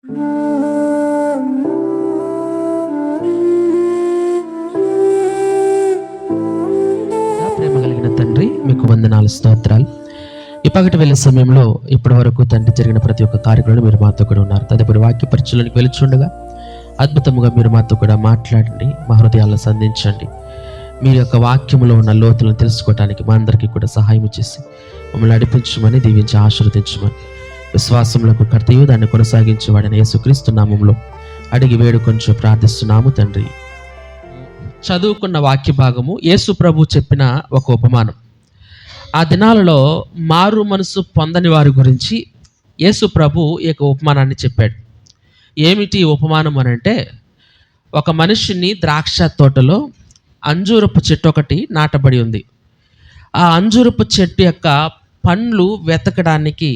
ప్రేమ కలిగిన తండ్రి, మీకు వందనాలు, స్తోత్రాలు. ఈ పగటి వెళ్ళే సమయంలో ఇప్పటి వరకు తండ్రి జరిగిన ప్రతి ఒక్క కార్యక్రమంలో మీరు మాతో కూడా ఉన్నారు. తదుపరి వాక్య పరిచయలోనికి వెలుచుండగా అద్భుతంగా మీరు మాతో కూడా మాట్లాడండి, మా హృదయాలను సంధించండి. మీరు యొక్క వాక్యములో ఉన్న లోతులను తెలుసుకోవడానికి మా అందరికీ కూడా సహాయం చేసి మమ్మల్ని నడిపించమని, దీవించి ఆశీర్వదించమని, విశ్వాసంలో కర్తయు దాన్ని కొనసాగించేవాడని యేసుక్రీస్తు నామములో అడిగి వేడుకొంచు ప్రార్థిస్తున్నాము తండ్రి. చదువుకున్న వాక్య భాగము యేసు ప్రభు చెప్పిన ఒక ఉపమానం. ఆ దినాలలో మారు మనసు పొందని వారి గురించి యేసు ప్రభు ఈ యొక్క ఉపమానాన్ని చెప్పాడు. ఏమిటి ఉపమానం అని అంటే, ఒక మనిషిని ద్రాక్ష తోటలో అంజూరపు చెట్టు ఒకటి నాటబడి ఉంది. ఆ అంజూరపు చెట్టు యొక్క పండ్లు వెతకడానికి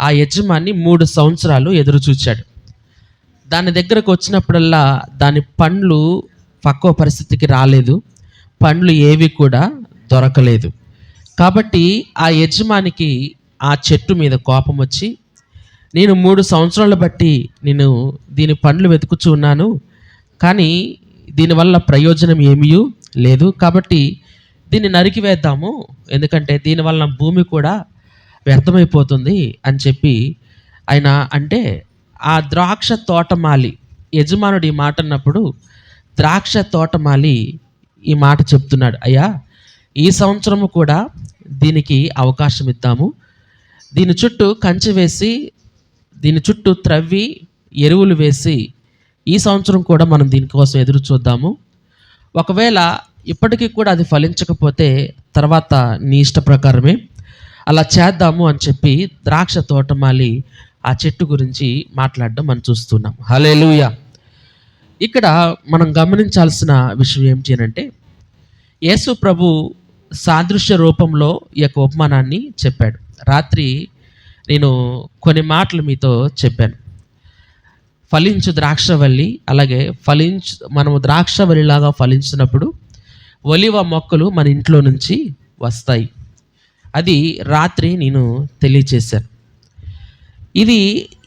ఆ యజమాని 3 సంవత్సరాలు ఎదురు చూచాడు. దాని దగ్గరకు వచ్చినప్పుడల్లా దాని పండ్లు పక్కో పరిస్థితికి రాలేదు, పండ్లు ఏవి కూడా దొరకలేదు. కాబట్టి ఆ యజమానికి ఆ చెట్టు మీద కోపం వచ్చి, నేను 3 సంవత్సరాలు బట్టి నేను దీని పండ్లు వెతుకుచూ ఉన్నాను, కానీ దీనివల్ల ప్రయోజనం ఏమీ లేదు, కాబట్టి దీన్ని నరికివేద్దాము, ఎందుకంటే దీనివల్ల భూమి కూడా వ్యర్థమైపోతుంది అని చెప్పి ఆయన అంటే, ఆ ద్రాక్ష తోటమాలి యజమానుడు ఈ మాట అన్నప్పుడు ద్రాక్ష తోటమాలి ఈ మాట చెప్తున్నాడు, అయ్యా ఈ సంవత్సరము కూడా దీనికి అవకాశం ఇద్దాము, దీని చుట్టూ కంచె వేసి దీని చుట్టూ త్రవ్వి ఎరువులు వేసి ఈ సంవత్సరం కూడా మనం దీనికోసం ఎదురు చూద్దాము, ఒకవేళ ఇప్పటికీ కూడా అది ఫలించకపోతే తర్వాత నీ ఇష్ట ప్రకారమే అలా చేద్దాము అని చెప్పి ద్రాక్ష తోటమాలి ఆ చెట్టు గురించి మాట్లాడడం మనం చూస్తున్నాం. హల్లెలూయా. ఇక్కడ మనం గమనించాల్సిన విషయం ఏమిటి అని అంటే, యేసు ప్రభు సాదృశ్య రూపంలో ఈ యొక్క ఉపమానాన్ని చెప్పాడు. రాత్రి నేను కొన్ని మాటలు మీతో చెప్పాను. ఫలించు ద్రాక్షవల్లి, అలాగే మనము ద్రాక్షవల్లిలాగా ఫలించినప్పుడు ఒలివ మొక్కలు మన ఇంట్లో నుంచి వస్తాయి. అది రాత్రి నేను తెలియచేశాను. ఇది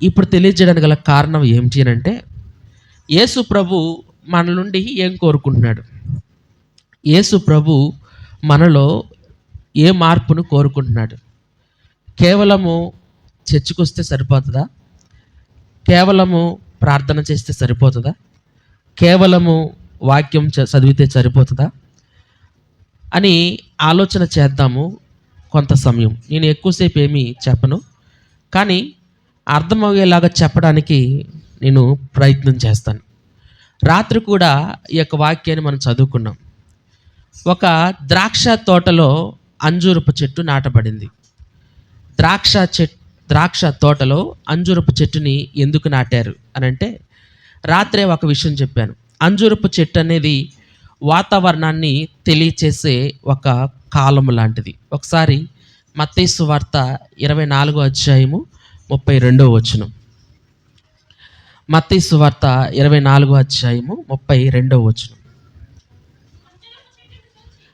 ఇప్పుడు తెలియజేయడానికి గల కారణం ఏమిటి అని అంటే, యేసు ప్రభు మన నుండి ఏం కోరుకుంటున్నాడు? యేసు ప్రభు మనలో ఏ మార్పును కోరుకుంటున్నాడు? కేవలము చర్చికొస్తే సరిపోతుందా? కేవలము ప్రార్థన చేస్తే సరిపోతుందా? కేవలము వాక్యం చదివితే సరిపోతుందా అని ఆలోచన చేద్దాము కొంత సమయం. నేను ఎక్కువసేపు ఏమీ చెప్పను, కానీ అర్థమయ్యేలాగా చెప్పడానికి నేను ప్రయత్నం చేస్తాను. రాత్రి కూడా ఈ యొక్క వాక్యాన్ని మనం చదువుకున్నాం. ఒక ద్రాక్ష తోటలో అంజూరపు చెట్టు నాటబడింది. ద్రాక్ష తోటలో అంజూరపు చెట్టుని ఎందుకు నాటారు అని అంటే, రాత్రే ఒక విషయం చెప్పాను. అంజూరపు చెట్టు అనేది వాతావరణాన్ని తెలియచేసే ఒక కాలము లాంటిది. ఒకసారి మత్తయి సువార్త 24వ అధ్యాయము 32వ వచనం. మత్తయి సువార్త 24వ అధ్యాయము 32వ వచనం.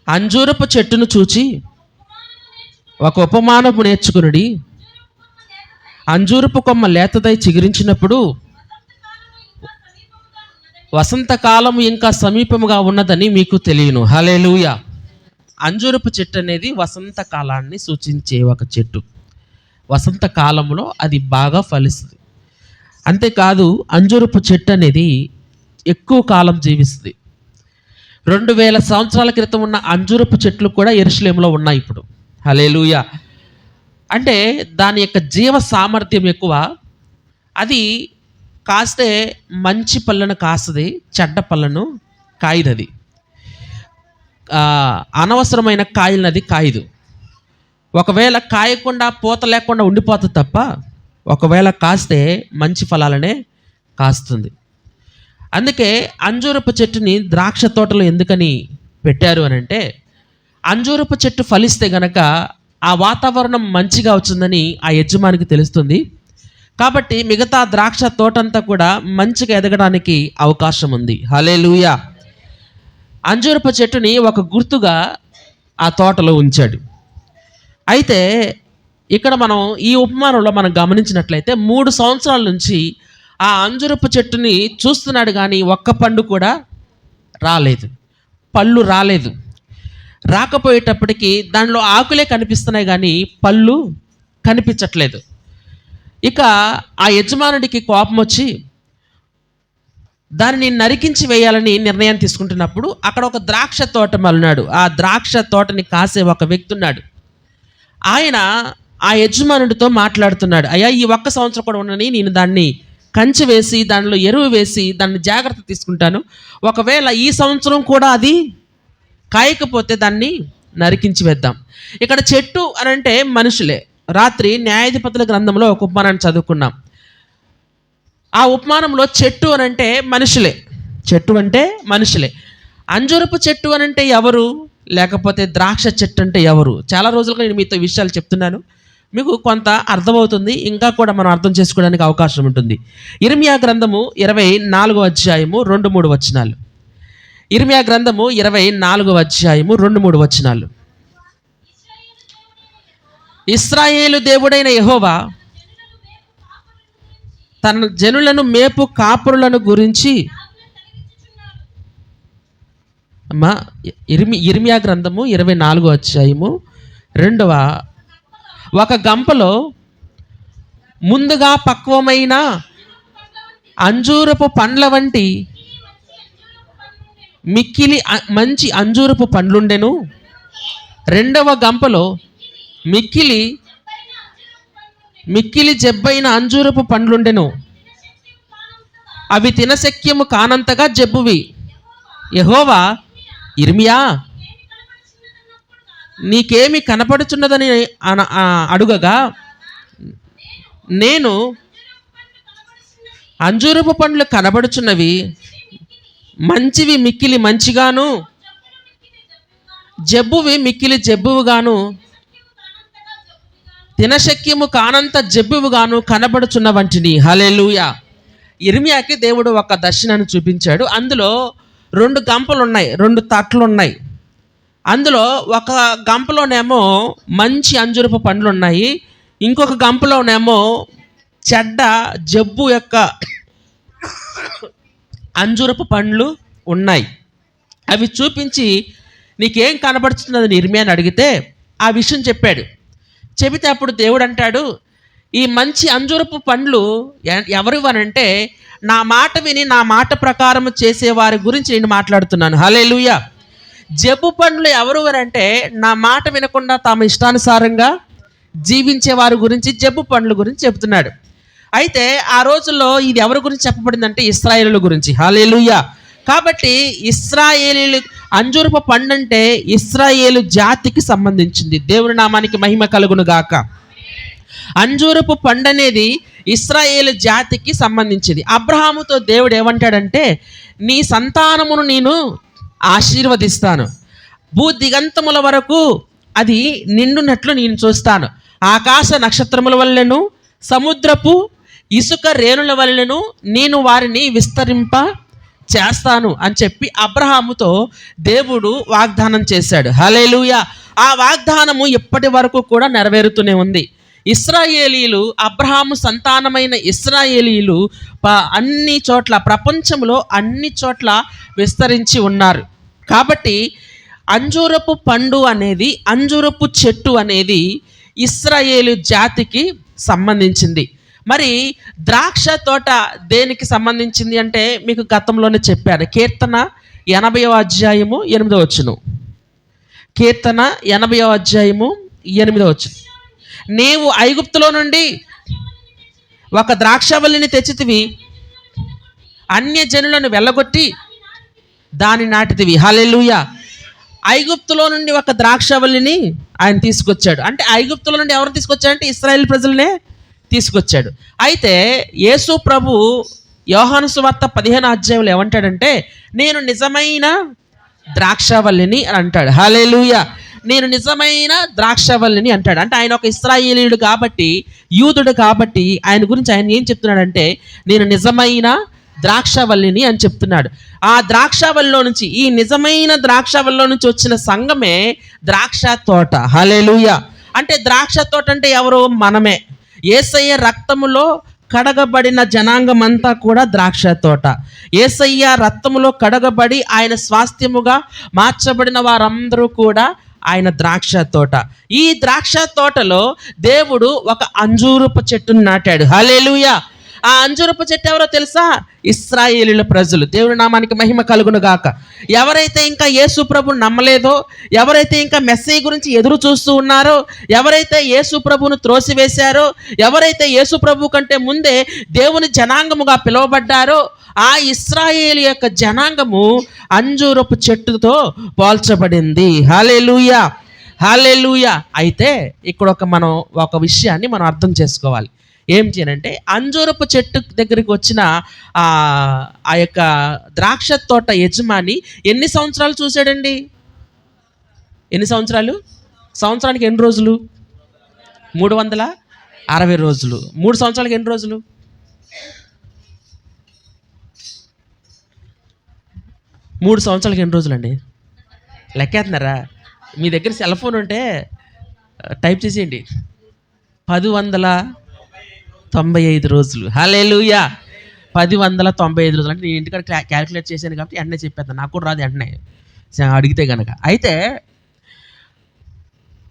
అంజూరపు చెట్టును చూచి ఒక ఉపమానము నేర్చుకునుడి. అంజూరపు కొమ్మ లేతదై చిగురించినప్పుడు వసంతకాలము ఇంకా సమీపముగా ఉన్నదని మీకు తెలియను. హల్లెలూయా. అంజూరపు చెట్టు అనేది వసంత కాలాన్ని సూచించే ఒక చెట్టు. వసంత కాలంలో అది బాగా ఫలిస్తుంది. అంతేకాదు, అంజూరపు చెట్టు అనేది ఎక్కువ కాలం జీవిస్తుంది. 2000 సంవత్సరాల క్రితం ఉన్న అంజూరపు చెట్లు కూడా యెరూషలేములో ఉన్నాయి ఇప్పుడు. హల్లెలూయా. అంటే దాని యొక్క జీవ సామర్థ్యం ఎక్కువ. అది కాస్తే మంచి పళ్ళను కాస్తుంది, చెడ్డ పళ్ళను కాయదది. అనవసరమైన కాయలను అది కాయదు. ఒకవేళ కాయకుండా పూత లేకుండా ఉండిపోతుంది తప్ప, ఒకవేళ కాస్తే మంచి ఫలాలనే కాస్తుంది. అందుకే అంజూరపు చెట్టుని ద్రాక్ష తోటలో ఎందుకని పెట్టారు అని అంటే, అంజూరపు చెట్టు ఫలిస్తే గనక ఆ వాతావరణం మంచిగా వచ్చిందని ఆ యజమానికి తెలుస్తుంది. కాబట్టి మిగతా ద్రాక్ష తోటంతా కూడా మంచిగా ఎదగడానికి అవకాశం ఉంది. హల్లెలూయా. అంజూరపు చెట్టుని ఒక గుర్తుగా ఆ తోటలో ఉంచాడు. అయితే ఇక్కడ మనం ఈ ఉపమానంలో మనం గమనించినట్లయితే 3 సంవత్సరాల నుంచి ఆ అంజురపు చెట్టుని చూస్తున్నాడు, కానీ ఒక్క పండు కూడా రాలేదు, పళ్ళు రాలేదు. రాకపోయేటప్పటికి దానిలో ఆకులే కనిపిస్తున్నాయి కానీ పళ్ళు కనిపించట్లేదు. ఇక ఆ యజమానుడికి కోపం వచ్చి దానిని నరికించి వేయాలని నిర్ణయం తీసుకుంటున్నప్పుడు అక్కడ ఒక ద్రాక్ష తోట మలున్నాడు. ఆ ద్రాక్ష తోటని కాసే ఒక వ్యక్తి ఉన్నాడు. ఆయన ఆ యజమానుడితో మాట్లాడుతున్నాడు, అయ్యా ఈ ఒక్క సంవత్సరం కూడా ఉండని, నేను దాన్ని కంచె వేసి దానిలో ఎరువు వేసి దాన్ని జాగ్రత్త తీసుకుంటాను, ఒకవేళ ఈ సంవత్సరం కూడా అది కాయకపోతే దాన్ని నరికించి వేద్దాం. ఇక్కడ చెట్టు అని అంటే మనుషులే. రాత్రి న్యాయాధిపతుల గ్రంథంలో ఒక ఉపమానాన్ని చదువుకున్నాం. ఆ ఉపమానంలో చెట్టు అని అంటే మనుషులే, చెట్టు అంటే మనుషులే. అంజూరపు చెట్టు అని అంటే ఎవరు, లేకపోతే ద్రాక్ష చెట్టు అంటే ఎవరు? చాలా రోజులుగా నేను మీతో విషయాలు చెప్తున్నాను, మీకు కొంత అర్థమవుతుంది, ఇంకా కూడా మనం అర్థం చేసుకోవడానికి అవకాశం ఉంటుంది. ఇర్మియా గ్రంథము 24వ అధ్యాయము 2-3 వచనాలు. ఇర్మియా గ్రంథము 24వ అధ్యాయము 2-3 వచనాలు. ఇశ్రాయేలు దేవుడైన యెహోవా తన జనులను మేపు కాపురులను గురించి, అమ్మా ఇర్మియా గ్రంథము 24వ అధ్యాయము 2వ, ఒక గంపలో ముందుగా పక్వమైన అంజూరపు పండ్ల వంటి మిక్కిలి మంచి అంజూరపు పండ్లుండెను. రెండవ గంపలో మిక్కిలి జబ్బైన అంజూరపు పండ్లుండెను, అవి తినశక్యము కానంతగా జబ్బువి. యెహోవా ఇర్మియా నీకేమి కనపడుచున్నదని అడుగగా, నేను అంజూరపు పండ్లు కనబడుచున్నవి, మంచివి మిక్కిలి మంచిగాను, జబ్బువి మిక్కిలి జబ్బువుగాను, తినశక్యము కానంత జబ్బువుగాను కనబడుచున్న వంటిని. హల్లెలూయా. ఇర్మియాకి దేవుడు ఒక దర్శనాన్ని చూపించాడు. అందులో 2 గంపలు ఉన్నాయి, 2 తట్లు ఉన్నాయి. అందులో ఒక గంపలోనేమో మంచి అంజూరపు పండ్లు ఉన్నాయి, ఇంకొక గంపలోనేమో చెడ్డ జబ్బు యొక్క అంజూరపు పండ్లు ఉన్నాయి. అవి చూపించి నీకేం కనబడుతున్నదని ఇర్మియాని అడిగితే ఆ విషయం చెప్పాడు. చెబితే అప్పుడు దేవుడు అంటాడు, ఈ మంచి అంజూరపు పండ్లు ఎవరివనంటే నా మాట విని నా మాట ప్రకారం చేసేవారి గురించి నేను మాట్లాడుతున్నాను. హల్లెలూయా. జబ్బు పండ్లు ఎవరు అంటే నా మాట వినకుండా తమ ఇష్టానుసారంగా జీవించే వారి గురించి జబ్బు పండ్ల గురించి చెప్తున్నాడు. అయితే ఆ రోజుల్లో ఇది ఎవరి గురించి చెప్పబడిందంటే ఇశ్రాయేలుల గురించి. హల్లెలూయా. కాబట్టి ఇశ్రాయేలీలు అంజూరపు పండు అంటే ఇశ్రాయేలు జాతికి సంబంధించింది. దేవుని నామానికి మహిమ కలుగును గాక. అంజూరపు పండు అనేది ఇశ్రాయేలు జాతికి సంబంధించింది. అబ్రహాముతో దేవుడు ఏమంటాడంటే, నీ సంతానమును నేను ఆశీర్వదిస్తాను, భూదిగంతముల వరకు అది నిండునట్లు నేను చూస్తాను, ఆకాశ నక్షత్రముల వలెను సముద్రపు ఇసుక రేణుల వలెను నేను వారిని విస్తరింప చేస్తాను అని చెప్పి అబ్రహాముతో దేవుడు వాగ్దానం చేశాడు. హల్లెలూయా. ఆ వాగ్దానము ఇప్పటి వరకు కూడా నెరవేరుతూనే ఉంది. ఇశ్రాయేలీలు, అబ్రహాము సంతానమైన ఇశ్రాయేలీలు అన్ని చోట్ల, ప్రపంచంలో అన్ని చోట్ల విస్తరించి ఉన్నారు. కాబట్టి అంజూరపు పండు అనేది, అంజూరపు చెట్టు అనేది ఇశ్రాయేలు జాతికి సంబంధించింది. మరి ద్రాక్ష తోట దేనికి సంబంధించింది అంటే మీకు గతంలోనే చెప్పాను. కీర్తన 80వ అధ్యాయము 8వ వచనం. కీర్తన 80వ అధ్యాయము 8వ వచనం. నీవు ఐగుప్తులో నుండి ఒక ద్రాక్షవల్లిని తెచ్చితివి, అన్యజనులను వెళ్ళగొట్టి దాని నాటితివి. హల్లెలూయా. ఐగుప్తులో నుండి ఒక ద్రాక్షవల్లిని ఆయన తీసుకొచ్చాడు. అంటే ఐగుప్తులో నుండి ఎవరు తీసుకొచ్చాడంటే ఇశ్రాయేల్ ప్రజలనే తీసుకొచ్చాడు. అయితే యేసు ప్రభు యోహాను సువార్త 15వ అధ్యాయంలో ఏమంటాడంటే, నేను నిజమైన ద్రాక్షవల్లిని అని అంటాడు. హల్లెలూయా. నేను నిజమైన ద్రాక్షవల్లిని అంటాడు. అంటే ఆయన ఒక ఇశ్రాయేలీయుడు కాబట్టి, యూదుడు కాబట్టి ఆయన గురించి ఆయన ఏం చెప్తున్నాడంటే, నేను నిజమైన ద్రాక్షవల్లిని అని చెప్తున్నాడు. ఆ ద్రాక్షవల్లిలో నుంచి, ఈ నిజమైన ద్రాక్షవల్లిలో నుంచి వచ్చిన సంఘమే ద్రాక్ష తోట. హల్లెలూయా. అంటే ద్రాక్ష తోట అంటే ఎవరు? మనమే. యేసయ్య రక్తములో కడగబడిన జనాంగం అంతా కూడా ద్రాక్ష తోట. యేసయ్య రక్తములో కడగబడి ఆయన స్వాస్థ్యముగా మార్చబడిన వారందరూ కూడా ఆయన ద్రాక్ష తోట. ఈ ద్రాక్ష తోటలో దేవుడు ఒక అంజూరపు చెట్టును నాటాడు. హల్లెలూయా. ఆ అంజూరపు చెట్టు ఎవరో తెలుసా? ఇశ్రాయేలీయుల ప్రజలు. దేవుని నామానికి మహిమ కలుగును గాక. ఎవరైతే ఇంకా యేసు ప్రభువుని నమ్మలేదో, ఎవరైతే ఇంకా మెస్సీ గురించి ఎదురు చూస్తూ ఉన్నారో, ఎవరైతే యేసు ప్రభువును త్రోసివేశారో, ఎవరైతే యేసు ప్రభు కంటే ముందే దేవుని జనాంగముగా పిలువబడ్డారో, ఆ ఇశ్రాయేలు యొక్క జనాంగము అంజూరపు చెట్టుతో పోల్చబడింది. హల్లెలూయా, హల్లెలూయా. అయితే ఇక్కడ మనం ఒక విషయాన్ని మనం అర్థం చేసుకోవాలి. ఏం చేయనంటే, అంజూరపు చెట్టు దగ్గరికి వచ్చిన ఆ యొక్క ద్రాక్ష తోట యజమాని ఎన్ని సంవత్సరాలు చూశాడండి? ఎన్ని సంవత్సరాలు? సంవత్సరానికి ఎన్ని రోజులు? 360 రోజులు. 3 సంవత్సరాలకి ఎన్ని రోజులు? 3 సంవత్సరాలకి ఎన్ని రోజులండి? లెక్కేస్తున్నారా? మీ దగ్గర సెల్ ఫోన్ ఉంటే టైప్ చేసేయండి. 1095 రోజులు. హల్లెలూయా. 1095 రోజులు. అంటే నేను ఇంటికాడ క్యాలిక్యులేట్ చేశాను కాబట్టి వెంటనే చెప్పేస్తాను. నాకు కూడా రాదు వెంటనే అడిగితే కనుక. అయితే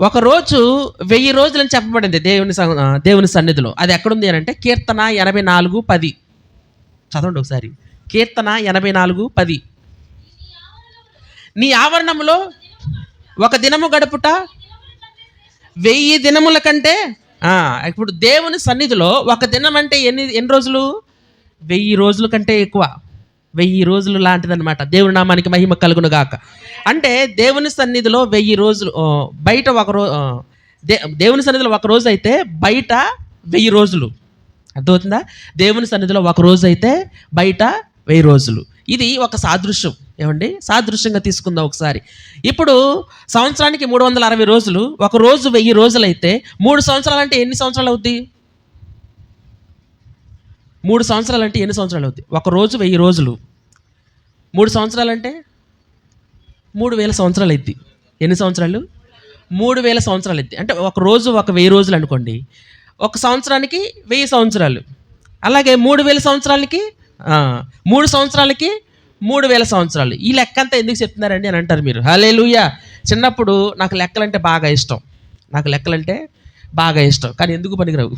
ఒకరోజు 1000 రోజులు అని చెప్పబడింది దేవుని సన్నిధిలో. అది ఎక్కడుంది అని అంటే కీర్తన 84:10. చదవండి ఒకసారి. కీర్తన 84:10. నీ ఆవరణములో ఒక దినము గడుపుట 1000 దినముల కంటే. ఇప్పుడు దేవుని సన్నిధిలో ఒక దినం అంటే ఎన్ని రోజులు? 1000 రోజుల కంటే ఎక్కువ. 1000 రోజులు లాంటిదన్నమాట. దేవుని నామానికి మహిమ కలుగును గాక. అంటే దేవుని సన్నిధిలో 1000 రోజులు. బయట దేవుని సన్నిధిలో ఒక రోజు అయితే బయట 1000 రోజులు. అర్థమవుతుందా? దేవుని సన్నిధిలో ఒక రోజు అయితే బయట 1000 రోజులు. ఇది ఒక సాదృశ్యం. ఏమండి? సాదృశ్యంగా తీసుకుందాం ఒకసారి. ఇప్పుడు సంవత్సరానికి 360 రోజులు. ఒక రోజు 1000 రోజులు అయితే 3 సంవత్సరాలు అంటే ఎన్ని సంవత్సరాలు అవుద్ది? 3 సంవత్సరాలు అంటే ఎన్ని సంవత్సరాలు అవుద్ది? ఒక రోజు 1000 రోజులు. 3 సంవత్సరాలు అంటే 3000 సంవత్సరాలు అవుద్ది. ఎన్ని సంవత్సరాలు? 3000 సంవత్సరాలు అవుద్ది. అంటే ఒక రోజు ఒక 1000 రోజులు అనుకోండి. ఒక సంవత్సరానికి 1000 సంవత్సరాలు. అలాగే 3000 సంవత్సరాలకి 3 సంవత్సరాలకి 3000 సంవత్సరాలు. ఈ లెక్క అంతా ఎందుకు చెప్తున్నారండి అని అంటారు మీరు. హల్లెలూయా. చిన్నప్పుడు నాకు లెక్కలంటే బాగా ఇష్టం. కానీ ఎందుకు పనికిరావు?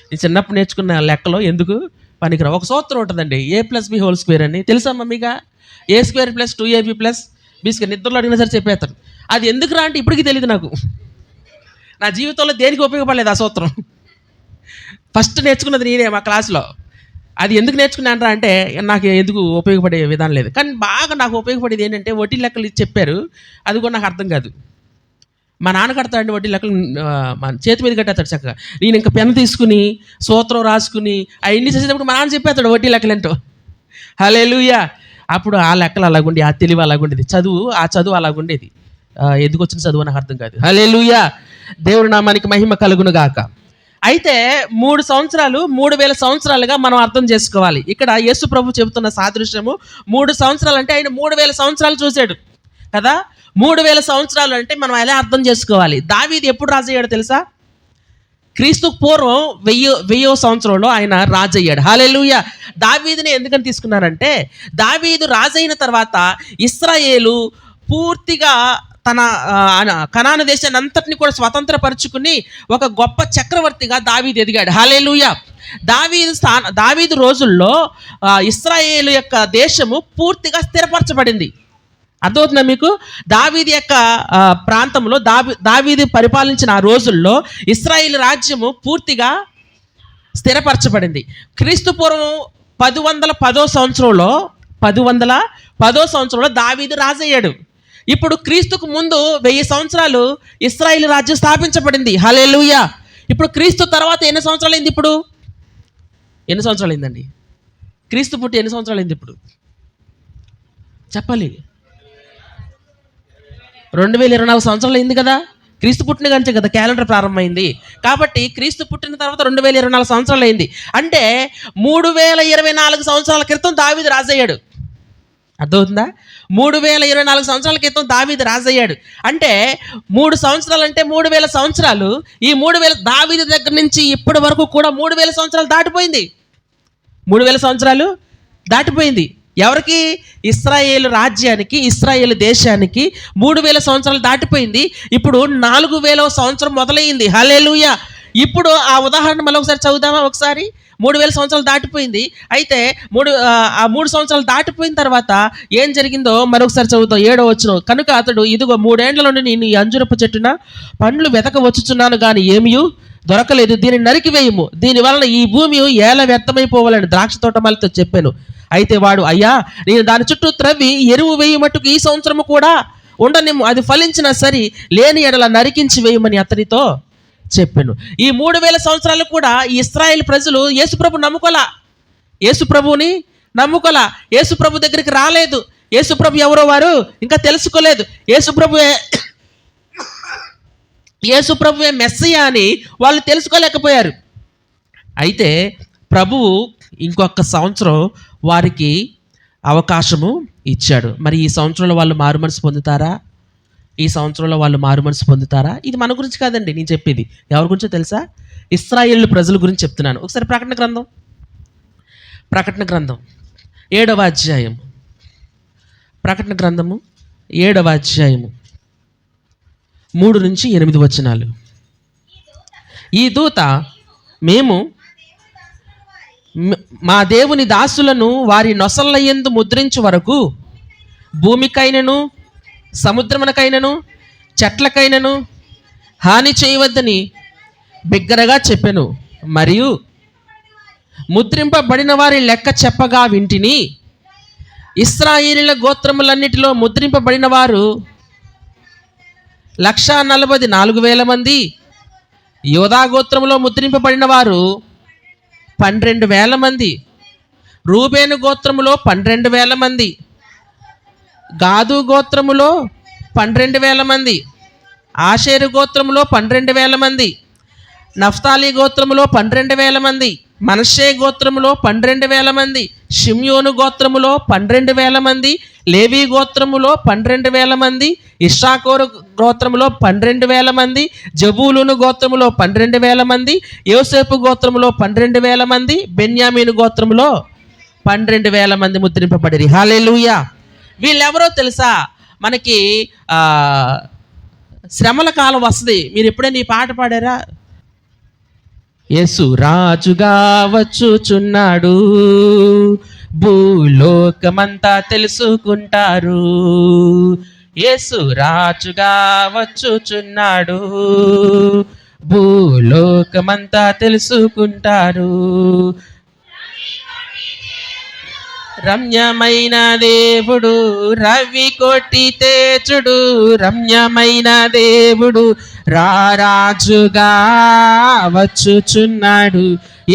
నేను చిన్నప్పుడు నేర్చుకున్న లెక్కలో ఎందుకు పనికిరావు? ఒక సూత్రం ఉంటుందండి, a+b² అని. తెలుసా మమ్మీగా? a² + 2ab + b². నిద్రలో అడిగినా సరే చెప్పేస్తాను. అది ఎందుకు రా అంటే ఇప్పటికీ తెలియదు నాకు. నా జీవితంలో దేనికి ఉపయోగపడలేదు ఆ సూత్రం. ఫస్ట్ నేర్చుకున్నది నేనే మా క్లాస్లో. అది ఎందుకు నేర్చుకున్నాను అంటే నాకు ఎందుకు ఉపయోగపడే విధానం లేదు. కానీ బాగా నాకు ఉపయోగపడేది ఏంటంటే వడ్డీ లెక్కలు చెప్పారు. అది కూడా నాకు అర్థం కాదు. మా నాన్న కడతాడండి వడ్డీ లెక్కలు. మన చేతి మీద కట్టేస్తాడు చక్కగా. నేను ఇంకా పెన్ను తీసుకుని సూత్రం రాసుకుని అవన్నీ చేసేటప్పుడు మా నాన్న చెప్పేస్తాడు వడ్డీ లెక్కలు ఏంటో. హల్లెలూయా. అప్పుడు ఆ లెక్కలు అలాగుండి, ఆ తెలివి అలాగుండేది, చదువు అలాగుండేది. ఎందుకు వచ్చిన చదువు నాకు అర్థం కాదు. హల్లెలూయా. దేవుని నామానికి మహిమ కలుగును గాక. అయితే 3 సంవత్సరాలు 3000 సంవత్సరాలుగా మనం అర్థం చేసుకోవాలి. ఇక్కడ యేసు ప్రభు చెబుతున్న సాదృశ్యము 3 సంవత్సరాలు అంటే ఆయన 3000 సంవత్సరాలు చూశాడు కదా. 3000 సంవత్సరాలు అంటే మనం ఎలా అర్థం చేసుకోవాలి? దావీదు ఎప్పుడు రాజయ్యాడు తెలుసా? క్రీస్తు పూర్వం 1000వ సంవత్సరంలో ఆయన రాజయ్యాడు. హల్లెలూయా. దావీదుని ఎందుకని తీసుకున్నారంటే, దావీదు రాజైన తర్వాత ఇశ్రాయేలు పూర్తిగా తన కనాను దేశాన్ని అంతటిని కూడా స్వతంత్రపరుచుకుని ఒక గొప్ప చక్రవర్తిగా దావీదు ఎదిగాడు. హల్లెలూయా. దావీదు రోజుల్లో ఇశ్రాయేలు యొక్క దేశము పూర్తిగా స్థిరపరచబడింది. అర్థమవుతుందా మీకు? దావీదు యొక్క ప్రాంతంలో దావీదు పరిపాలించిన ఆ రోజుల్లో ఇశ్రాయేలు రాజ్యము పూర్తిగా స్థిరపరచబడింది. క్రీస్తు పూర్వం 1110వ సంవత్సరంలో దావీదు రాజయ్యాడు. ఇప్పుడు క్రీస్తుకు ముందు 1000 సంవత్సరాలు ఇశ్రాయేలు రాజ్యం స్థాపించబడింది. హల్లెలూయా. ఇప్పుడు క్రీస్తు తర్వాత ఎన్ని సంవత్సరాలు అయింది? ఇప్పుడు ఎన్ని సంవత్సరాలు అయిందండి? క్రీస్తు పుట్టి ఎన్ని సంవత్సరాలు అయింది? ఇప్పుడు చెప్పాలి. 2024 సంవత్సరాలు అయింది కదా. క్రీస్తు పుట్టిన కంటే కదా క్యాలెండర్ ప్రారంభమైంది. కాబట్టి క్రీస్తు పుట్టిన తర్వాత 2024 సంవత్సరాలు అయింది. అంటే 3024 సంవత్సరాల క్రితం దావీదు రాజయ్యాడు. అర్థమవుతుందా? 3024 సంవత్సరాల క్రితం దావీదు రాజయ్యాడు అంటే 3 సంవత్సరాలు అంటే 3000 సంవత్సరాలు. ఈ 3000 దావీదు దగ్గర నుంచి ఇప్పటి వరకు కూడా 3000 సంవత్సరాలు దాటిపోయింది. 3000 సంవత్సరాలు దాటిపోయింది. ఎవరికి? ఇశ్రాయేలు రాజ్యానికి, ఇశ్రాయేలు దేశానికి 3000 సంవత్సరాలు దాటిపోయింది. ఇప్పుడు 4000వ సంవత్సరం మొదలైంది. హల్లెలూయా. ఇప్పుడు ఆ ఉదాహరణ మళ్ళీ ఒకసారి చదువుదామా? ఒకసారి 3000 సంవత్సరాలు దాటిపోయింది. అయితే 3 సంవత్సరాలు దాటిపోయిన తర్వాత ఏం జరిగిందో మరొకసారి చదువుతాం. 7వ వచనం. కనుక అతడు, ఇదిగో 3 ఏండ్ల నుండి నేను ఈ అంజూరపు చెట్టున పండ్లు వెతక వచ్చుచున్నాను కానీ ఏమీ దొరకలేదు, దీన్ని నరికివేయము, దీని వలన ఈ భూమి ఏల వ్యర్థమైపోవాలని ద్రాక్ష తోటమాలితో చెప్పాను. అయితే వాడు, అయ్యా, నేను దాని చుట్టూ త్రవ్వి ఎరువు వేయి మట్టుకు ఈ సంవత్సరము కూడా ఉండనిమ్ము, అది ఫలించినా సరి, లేని ఎడల నరికించి వేయమని అతనితో చెప్పాను. ఈ 3000 సంవత్సరాలు కూడా ఈ ఇశ్రాయేలు ప్రజలు యేసుప్రభు నమ్ముకోలా, యేసుప్రభుని నమ్ముకోలా, యేసుప్రభు దగ్గరికి రాలేదు. యేసుప్రభు ఎవరో వారు ఇంకా తెలుసుకోలేదు. యేసుప్రభువే మెస్సియా అని వాళ్ళు తెలుసుకోలేకపోయారు. అయితే ప్రభువు ఇంకొక సంవత్సరం వారికి అవకాశము ఇచ్చాడు. మరి ఈ సంవత్సరంలో వాళ్ళు మారుమనసు పొందుతారా? ఈ సంవత్సరంలో వాళ్ళు మారుమనసు పొందుతారా? ఇది మన గురించి కాదండి నేను చెప్పేది. ఎవరి గురించో తెలుసా? ఇశ్రాయేలు ప్రజల గురించి చెప్తున్నాను. ఒకసారి ప్రకటన గ్రంథం 7వ అధ్యాయం. ప్రకటన గ్రంథము 7వ అధ్యాయము 3 నుంచి 8 వచనాలు. ఈ దూత, మేము మా దేవుని దాసులను వారి నొసళ్ళ యందు ముద్రించు వరకు భూమికైనను సముద్రమునకైనను చెట్లకైనను హాని చేయవద్దని బిగ్గరగా చెప్పెను. మరియు ముద్రింపబడిన వారి లెక్క చెప్పగా వింటిని. ఇశ్రాయేలీయుల గోత్రములన్నిటిలో ముద్రింపబడిన వారు 144,000 మంది. యోధా గోత్రములో ముద్రింపబడిన వారు 12,000 మంది. రూబేను గోత్రములో 12,000 మంది. గాదు గోత్రములో 12,000 మంది. ఆషేరు గోత్రములో 12,000 మంది. నఫ్తాలి గోత్రములో 12,000 మంది. మనష్షే గోత్రములో 12,000 మంది. షిమ్యోను గోత్రములో 12,000 మంది. లేవి గోత్రములో 12,000 మంది. ఇశ్శాఖారు గోత్రములో 12,000 మంది. జబూలూను గోత్రములో 12,000 మంది. యోసేపు గోత్రములో 12,000 మంది. బెన్యామీను గోత్రములో 12,000 మంది ముద్రింపబడిరి. హల్లెలూయా. వీళ్ళెవరో తెలుసా? మనకి శ్రమల కాలం వస్తుంది. మీరు ఎప్పుడైనా ఈ పాట పాడారా? యేసు రాజుగా వచ్చుచున్నాడు, భూలోకమంతా తెలుసుకుంటారు. యేసు రాజుగా వచ్చుచున్నాడు, భూలోకమంతా తెలుసుకుంటారు. రమ్యమైన దేవుడు రవి కోటి తేజుడు, రమ్యమైన దేవుడు రారాజుగా వచ్చుచున్నాడు.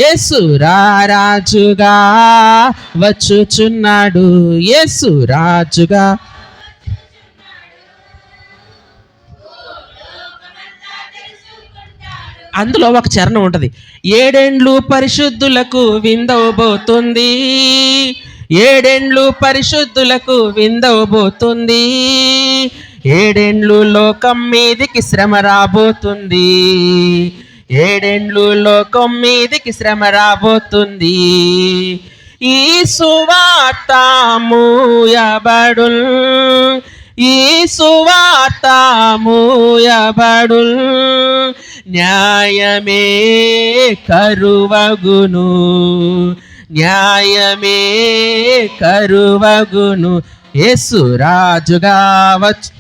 యేసు రారాజుగా వచ్చుచున్నాడు. యేసు రాజుగా. అందులో ఒక చరణం ఉంటుంది. 7 ఏండ్లు పరిశుద్ధులకు విందవబోతుంది, 7 ఏండ్లు పరిశుద్ధులకు విందవబోతుంది, 7 ఏండ్లు లోకం మీదికి శ్రమ రాబోతుంది, 7 ఏండ్లు లోకం మీదికి శ్రమ రాబోతుంది. ఈ సువార్త మూయబడుల్, ఈ సువార్త మూయబడుల్, న్యాయమే కరువగును, న్యాయమే కరువగును. యేసు రాజుగా వచ్చి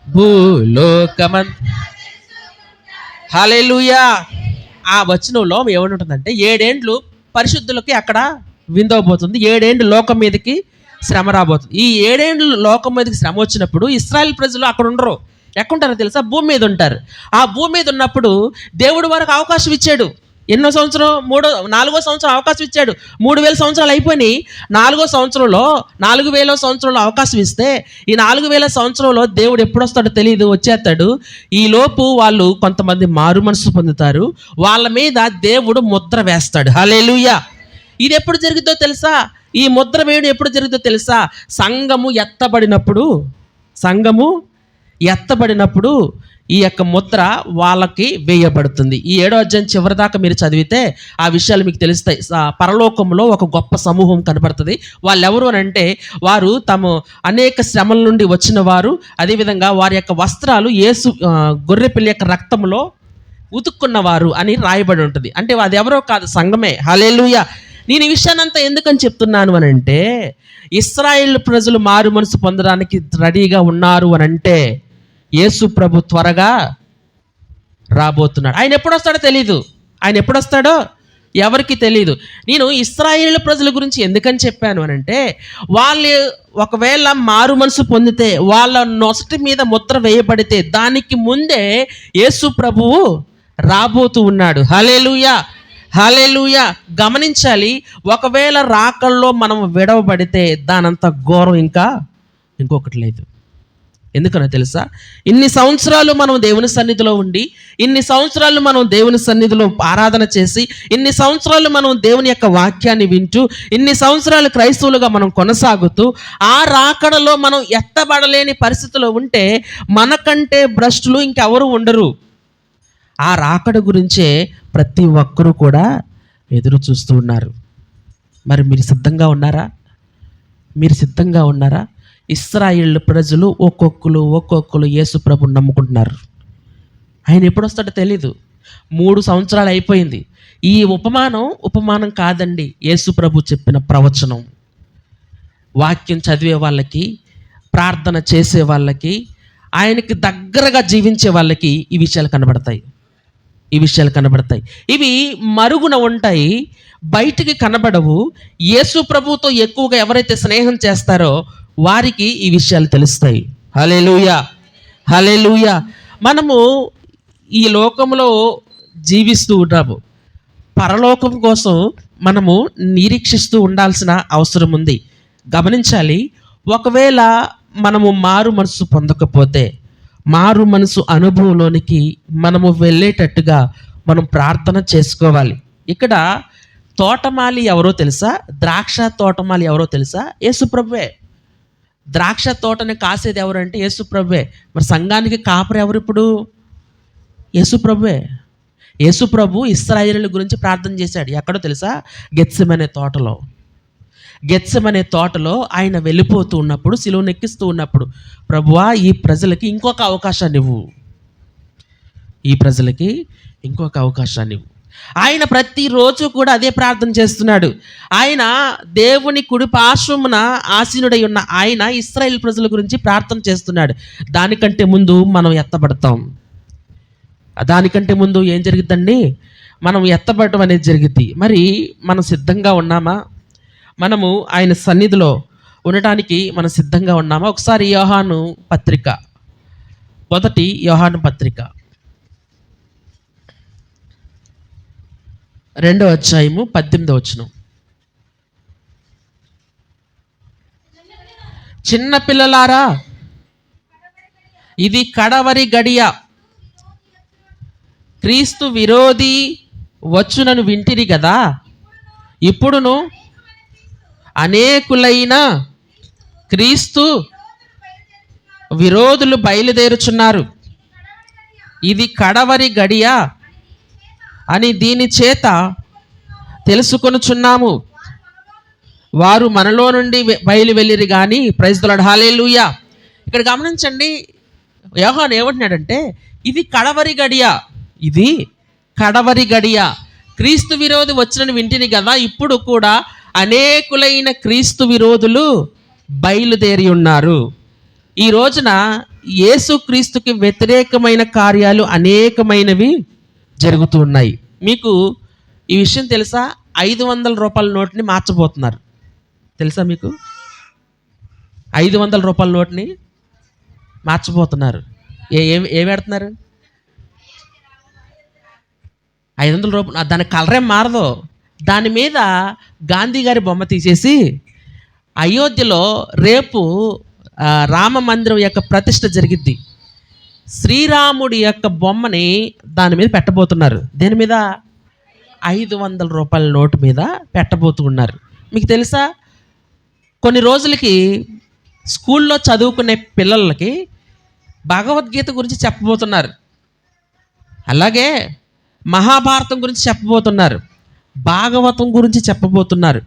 భూలోకమంత. హల్లెలూయా. ఆ వచనంలో ఏమంటుందంటే 7 ఏండ్లు పరిశుద్ధులకి అక్కడ విందవబోతుంది, 7 ఏండ్లు లోకం మీదకి శ్రమ రాబోతుంది. ఈ 7 ఏండ్లు లోకం మీదకి శ్రమ వచ్చినప్పుడు ఇశ్రాయేల్ ప్రజలు అక్కడ ఉండరు. ఎక్కడుంటారో తెలుసా? భూమి మీద ఉంటారు. ఆ భూమి మీద ఉన్నప్పుడు దేవుడు వారికి అవకాశం ఇచ్చాడు. ఎన్నో సంవత్సరం? 4వ సంవత్సరం అవకాశం ఇచ్చాడు. 3,000 సంవత్సరాలు అయిపోయి 4వ సంవత్సరంలో 4,000వ సంవత్సరంలో అవకాశం ఇస్తే ఈ 4,000 సంవత్సరంలో దేవుడు ఎప్పుడు వస్తాడో తెలియదు, వచ్చేస్తాడు. ఈ లోపు వాళ్ళు కొంతమంది మారు మనసు పొందుతారు, వాళ్ళ మీద దేవుడు ముద్ర వేస్తాడు. హల్లెలూయా. ఇది ఎప్పుడు జరుగుతుందో తెలుసా? ఈ ముద్ర వేయడం ఎప్పుడు జరుగుతుందో తెలుసా? సంఘము ఎత్తబడినప్పుడు ఈ యొక్క ముద్ర వాళ్ళకి వేయబడుతుంది. ఈ 7వ అధ్యాయం చివరి దాకా మీరు చదివితే ఆ విషయాలు మీకు తెలుస్తాయి. పరలోకంలో ఒక గొప్ప సమూహం కనబడుతుంది. వాళ్ళు ఎవరు అని అంటే, వారు అనేక శ్రమల నుండి వచ్చిన వారు, అదేవిధంగా వారి యొక్క వస్త్రాలు యేసు గొర్రెపిల్ల యొక్క రక్తంలో ఉతుక్కున్నవారు అని రాయబడి ఉంటుంది. అంటే అది ఎవరో కాదు, సంఘమే. హల్లెలూయా. నేను ఈ విషయాన్నంతా ఎందుకని చెప్తున్నాను అని అంటే, ఇశ్రాయేలు ప్రజలు మారు మనసు పొందడానికి రెడీగా ఉన్నారు అని అంటే యేసు ప్రభు త్వరగా రాబోతున్నాడు. ఆయన ఎప్పుడు వస్తాడో తెలీదు. ఆయన ఎప్పుడు వస్తాడో ఎవరికి తెలియదు. నేను ఇశ్రాయేలు ప్రజల గురించి ఎందుకని చెప్పాను అని అంటే, వాళ్ళు ఒకవేళ మారు మనసు పొందితే, వాళ్ళ నొసటి మీద ముద్ర వేయబడితే దానికి ముందే యేసు ప్రభువు రాబోతూ ఉన్నాడు. హల్లెలూయా, హల్లెలూయా. గమనించాలి, ఒకవేళ రాకల్లో మనం విడవబడితే దానంత ఘోరం ఇంకొకటి లేదు. ఎందుకనో తెలుసా? ఇన్ని సంవత్సరాలు మనం దేవుని సన్నిధిలో ఉండి, ఇన్ని సంవత్సరాలు మనం దేవుని సన్నిధిలో ఆరాధన చేసి, ఇన్ని సంవత్సరాలు మనం దేవుని యొక్క వాక్యాన్ని వింటూ, ఇన్ని సంవత్సరాలు క్రైస్తవులుగా మనం కొనసాగుతూ, ఆ రాకడలో మనం ఎత్తబడలేని పరిస్థితిలో ఉంటే మనకంటే భ్రష్టులు ఇంకెవరు ఉండరు. ఆ రాకడ గురించే ప్రతి ఒక్కరూ కూడా ఎదురు చూస్తూ ఉన్నారు. మరి మీరు సిద్ధంగా ఉన్నారా? ఇశ్రాయేలు ప్రజలు ఒక్కొక్కరు యేసు ప్రభుని నమ్ముకుంటున్నారు. ఆయన ఎప్పుడు వస్తాడో తెలీదు. 3 సంవత్సరాలు అయిపోయింది. ఈ ఉపమానం కాదండి, యేసు ప్రభు చెప్పిన ప్రవచనం. వాక్యం చదివే వాళ్ళకి, ప్రార్థన చేసే వాళ్ళకి, ఆయనకి దగ్గరగా జీవించే వాళ్ళకి ఈ విషయాలు కనబడతాయి. ఇవి మరుగున ఉంటాయి, బయటికి కనబడవు. యేసు ప్రభుతో ఎక్కువగా ఎవరైతే స్నేహం చేస్తారో వారికి ఈ విషయాలు తెలుస్తాయి. హల్లెలూయా, హల్లెలూయా. మనము ఈ లోకంలో జీవిస్తూ ఉన్నాము. పరలోకం కోసం మనము నిరీక్షిస్తూ ఉండాల్సిన అవసరం ఉంది. గమనించాలి, ఒకవేళ మనము మారు మనసు పొందకపోతే, మారు మనసు అనుభవంలోనికి మనము వెళ్ళేటట్టుగా మనం ప్రార్థన చేసుకోవాలి. ఇక్కడ తోటమాలి ఎవరో తెలుసా? ద్రాక్ష తోటమాలి ఎవరో తెలుసా? యేసు ప్రభువే. ద్రాక్ష తోటని కాసేది ఎవరంటే యేసు ప్రభువే. మరి సంఘానికి కాపరి ఎవరు ఇప్పుడు? యేసు ప్రభువే. యేసు ప్రభు ఇశ్రాయేలుల గురించి ప్రార్థన చేశాడు. ఎక్కడో తెలుసా? గెత్సెమనే తోటలో ఆయన వెళ్ళిపోతూ ఉన్నప్పుడు, సిలువను ఎక్కిస్తూ ఉన్నప్పుడు, ప్రభువా ఈ ప్రజలకి ఇంకొక అవకాశాన్ని ఇవ్వు. ఆయన ప్రతిరోజు కూడా అదే ప్రార్థన చేస్తున్నాడు. ఆయన దేవుని కుడి పార్శ్వమున ఆసీనుడై ఉన్న ఆయన ఇశ్రాయేలు ప్రజల గురించి ప్రార్థన చేస్తున్నాడు. దానికంటే ముందు మనం ఎత్తబడతాం. దానికంటే ముందు ఏం జరిగిద్దండి? మనం ఎత్తబడటం అనేది జరిగిద్ది. మరి మనం సిద్ధంగా ఉన్నామా? మనము ఆయన సన్నిధిలో ఉండటానికి మనం సిద్ధంగా ఉన్నామా? ఒకసారి యోహాను పత్రిక, మొదటి యోహాను పత్రిక 2వ అధ్యాయము 18వ వచనం. చిన్న పిల్లలారా, ఇది కడవరి గడియ, క్రీస్తు విరోధి వచ్చునను వింటిరి కదా, ఇప్పుడును అనేకులైన క్రీస్తు విరోధులు బయలుదేరుచున్నారు. ఇది కడవరి గడియ అని దీని చేత తెలుసుకొనుచున్నాము. వారు మనలో నుండి బయలు వెళ్ళిరి కానీ. ప్రైజ్ ది లార్డ్, హల్లెలూయా. ఇక్కడ గమనించండి, యోహాను ఏమంటున్నాడంటే, ఇది కడవరి గడియ, క్రీస్తు విరోధి వచ్చినని వింటిని కదా, ఇప్పుడు కూడా అనేకులైన క్రీస్తు విరోధులు బయలుదేరి ఉన్నారు. ఈ రోజున యేసు క్రీస్తుకి వ్యతిరేకమైన కార్యాలు అనేకమైనవి జరుగుతూ ఉన్నాయి. మీకు ఈ విషయం తెలుసా? 500 రూపాయల నోట్ని మార్చబోతున్నారు. తెలుసా మీకు? 500 రూపాయల నోట్ని మార్చబోతున్నారు. ఏం పెడుతున్నారు? 500 రూపాయలు. దాని కలరేం మారదు. దాని మీద గాంధీ గారి బొమ్మ తీసేసి అయోధ్యలో రేపు రామ మందిరం యొక్క ప్రతిష్ఠ జరిగిద్ది. శ్రీరాముడి యొక్క బొమ్మని దాని మీద పెట్టబోతున్నారు. దేని మీద? 500 రూపాయల నోటు మీద పెట్టబోతున్నారు. మీకు తెలుసా కొన్ని రోజులకి స్కూల్లో చదువుకునే పిల్లలకి భగవద్గీత గురించి చెప్పబోతున్నారు, అలాగే మహాభారతం గురించి చెప్పబోతున్నారు, భాగవతం గురించి చెప్పబోతున్నారు.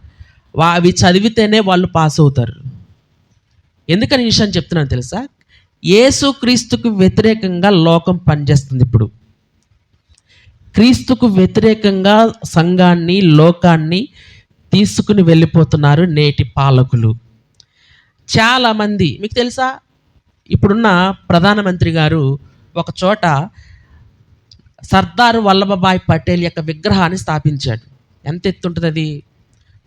అవి చదివితేనే వాళ్ళు పాస్ అవుతారు. ఎందుకని ఈ విషయం చెప్తున్నాను తెలుసా? యేసు క్రీస్తుకు వ్యతిరేకంగా లోకం పనిచేస్తుంది. ఇప్పుడు క్రీస్తుకు వ్యతిరేకంగా సంఘాన్ని, లోకాన్ని తీసుకుని వెళ్ళిపోతున్నారు నేటి పాలకులు. చాలామంది, మీకు తెలుసా, ఇప్పుడున్న ప్రధానమంత్రి గారు ఒక చోట సర్దార్ వల్లభభాయ్ పటేల్ యొక్క విగ్రహాన్ని స్థాపించాడు. ఎంత ఎత్తు ఉంటుంది అది?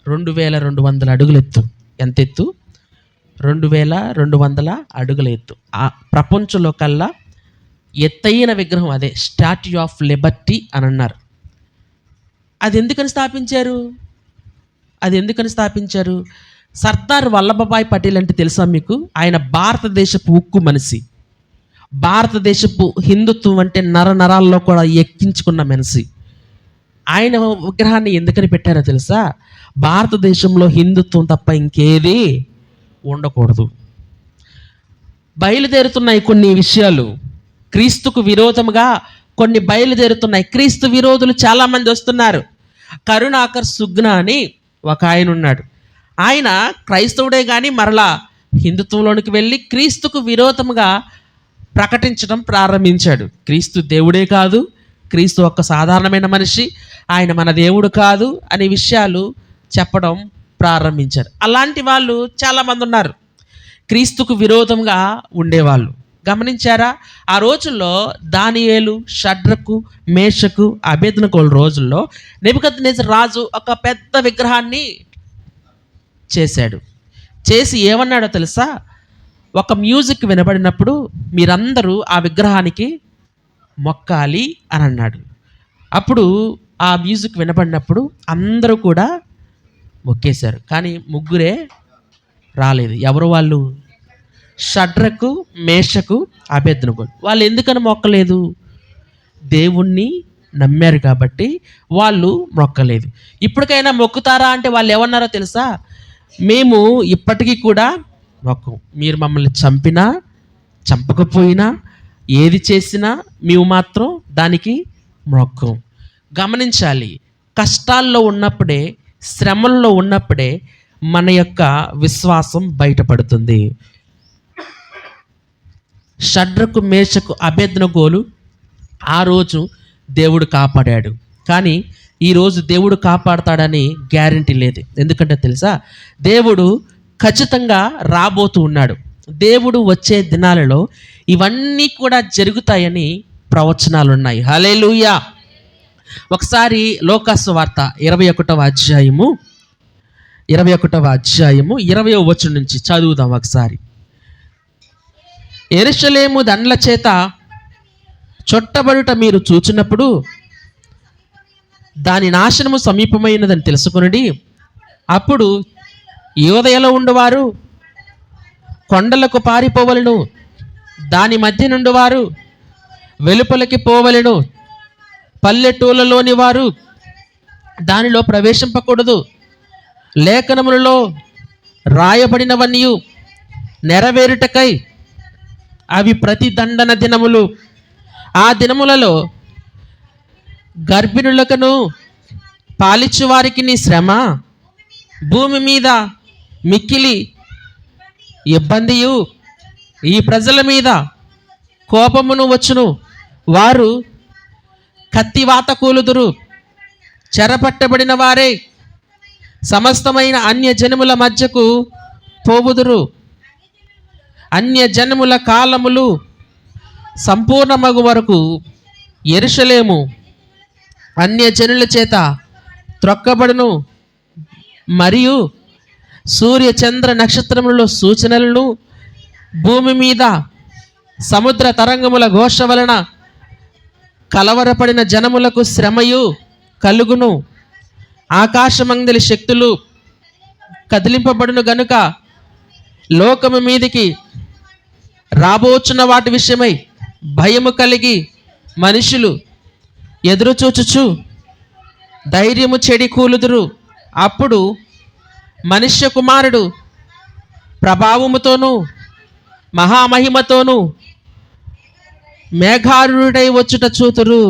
2200 అడుగుల ఎత్తు. ఎంత ఎత్తు? 2200 అడుగుల ఎత్తు. ఆ ప్రపంచంలో కల్లా ఎత్తైన విగ్రహం అదే, స్టాట్యూ ఆఫ్ లిబర్టీ అని అన్నారు. అది ఎందుకని స్థాపించారు? సర్దార్ వల్లభభాయ్ పటేల్ అంటే తెలుసా మీకు? ఆయన భారతదేశపు ఉక్కు మనిషి, భారతదేశపు హిందుత్వం అంటే నరాల్లో కూడా ఎక్కించుకున్న మనిషి. ఆయన విగ్రహాన్ని ఎందుకని పెట్టారో తెలుసా? భారతదేశంలో హిందుత్వం తప్ప ఇంకేది ఉండకూడదు. బయలుదేరుతున్నాయి కొన్ని విషయాలు, క్రీస్తుకు విరోధముగా కొన్ని బయలుదేరుతున్నాయి. క్రీస్తు విరోధులు చాలామంది వస్తున్నారు. కరుణాకర్ సుగ్నా అని ఒక ఆయన ఉన్నాడు. ఆయన క్రైస్తవుడే కానీ మరలా హిందుత్వంలోనికి వెళ్ళి క్రీస్తుకు విరోధముగా ప్రకటించడం ప్రారంభించాడు. క్రీస్తు దేవుడే కాదు, క్రీస్తు ఒక సాధారణమైన మనిషి, ఆయన మన దేవుడు కాదు అనే విషయాలు చెప్పడం ప్రారంభించారు. అలాంటి వాళ్ళు చాలామంది ఉన్నారు, క్రీస్తుకు విరోధంగా ఉండేవాళ్ళు. గమనించారా? ఆ రోజుల్లో దానియేలు, షడ్రకు, మేషకు, అబేద్నెగోల రోజుల్లో నెబుకద్నెజర్ రాజు ఒక పెద్ద విగ్రహాన్ని చేసి ఏమన్నాడో తెలుసా? ఒక మ్యూజిక్ వినబడినప్పుడు మీరందరూ ఆ విగ్రహానికి మొక్కాలి అని అన్నాడు. అప్పుడు ఆ మ్యూజిక్ వినబడినప్పుడు అందరూ కూడా మొక్కేశారు. కానీ ముగ్గురే రాలేదు. ఎవరు వాళ్ళు? షడ్రకు, మేషకు, అబేద్నెగోలు. వాళ్ళు ఎందుకని మొక్కలేదు? దేవుణ్ణి నమ్మారు కాబట్టి వాళ్ళు మొక్కలేదు. ఇప్పటికైనా మొక్కుతారా అంటే వాళ్ళు ఏమన్నారో తెలుసా? మేము ఇప్పటికీ కూడా మొక్కం. మీరు మమ్మల్ని చంపినా చంపకపోయినా ఏది చేసినా మేము మాత్రం దానికి మొక్కం. గమనించాలి, కష్టాల్లో ఉన్నప్పుడే, శ్రమల్లో ఉన్నప్పుడే మన యొక్క విశ్వాసం బయటపడుతుంది. షడ్రకు, మేషకు, అబేద్నెగోలు ఆ రోజు దేవుడు కాపాడాడు. కానీ ఈరోజు దేవుడు కాపాడతాడని గ్యారంటీ లేదు. ఎందుకంటే తెలుసా? దేవుడు ఖచ్చితంగా రాబోతూ ఉన్నాడు. దేవుడు వచ్చే దినాలలో ఇవన్నీ కూడా జరుగుతాయని ప్రవచనాలు ఉన్నాయి. హల్లెలూయా. ఒకసారి లోకాసు వార్త 21వ అధ్యాయము 20వ వచనం నుంచి చదువుదాం ఒకసారి. యెరూషలేము దండ్ల చేత చొట్టబడుట మీరు చూచినప్పుడు దాని నాశనము సమీపమైనదని తెలుసుకొనుడి. అప్పుడు యోదయలో ఉండేవారు కొండలకు పారిపోవలను, దాని మధ్య నుండి వారు వెలుపలికి పోవలను, పల్లెటూళ్ళలోని వారు దానిలో ప్రవేశింపకూడదు. లేఖనములలో రాయబడినవన్నీ నెరవేరుటకై అవి ప్రతి దండన దినములు. ఆ దినములలో గర్భిణులకును పాలిచ్చు వారికి శ్రమ, భూమి మీద మిక్కిలి ఇబ్బందియు, ఈ ప్రజల మీద కోపమును వచ్చును. వారు కత్తివాత కూలుదురు, చెరపట్టబడిన వారే సమస్తమైన అన్య జనముల మధ్యకు పోవుదురు. అన్య జనముల కాలములు సంపూర్ణమగు వరకు యెరూషలేము అన్య జనుల చేత త్రొక్కబడును. మరియు సూర్య చంద్ర నక్షత్రములలో సూచనలను, భూమి మీద సముద్ర తరంగముల ఘోష వలన కలవరపడిన జనములకు శ్రమయు కలుగును. ఆకాశమందలి శక్తులు కదిలింపబడును గనుక లోకము మీదికి రాబోచున్న వాటి విషయమై భయము కలిగి మనుషులు ఎదురుచూచుచు ధైర్యము చెడి కూలుదురు. అప్పుడు మనుష్య కుమారుడు ప్రభావముతోనూ మహామహిమతోనూ మేఘారుడై వచ్చుట చూతురు.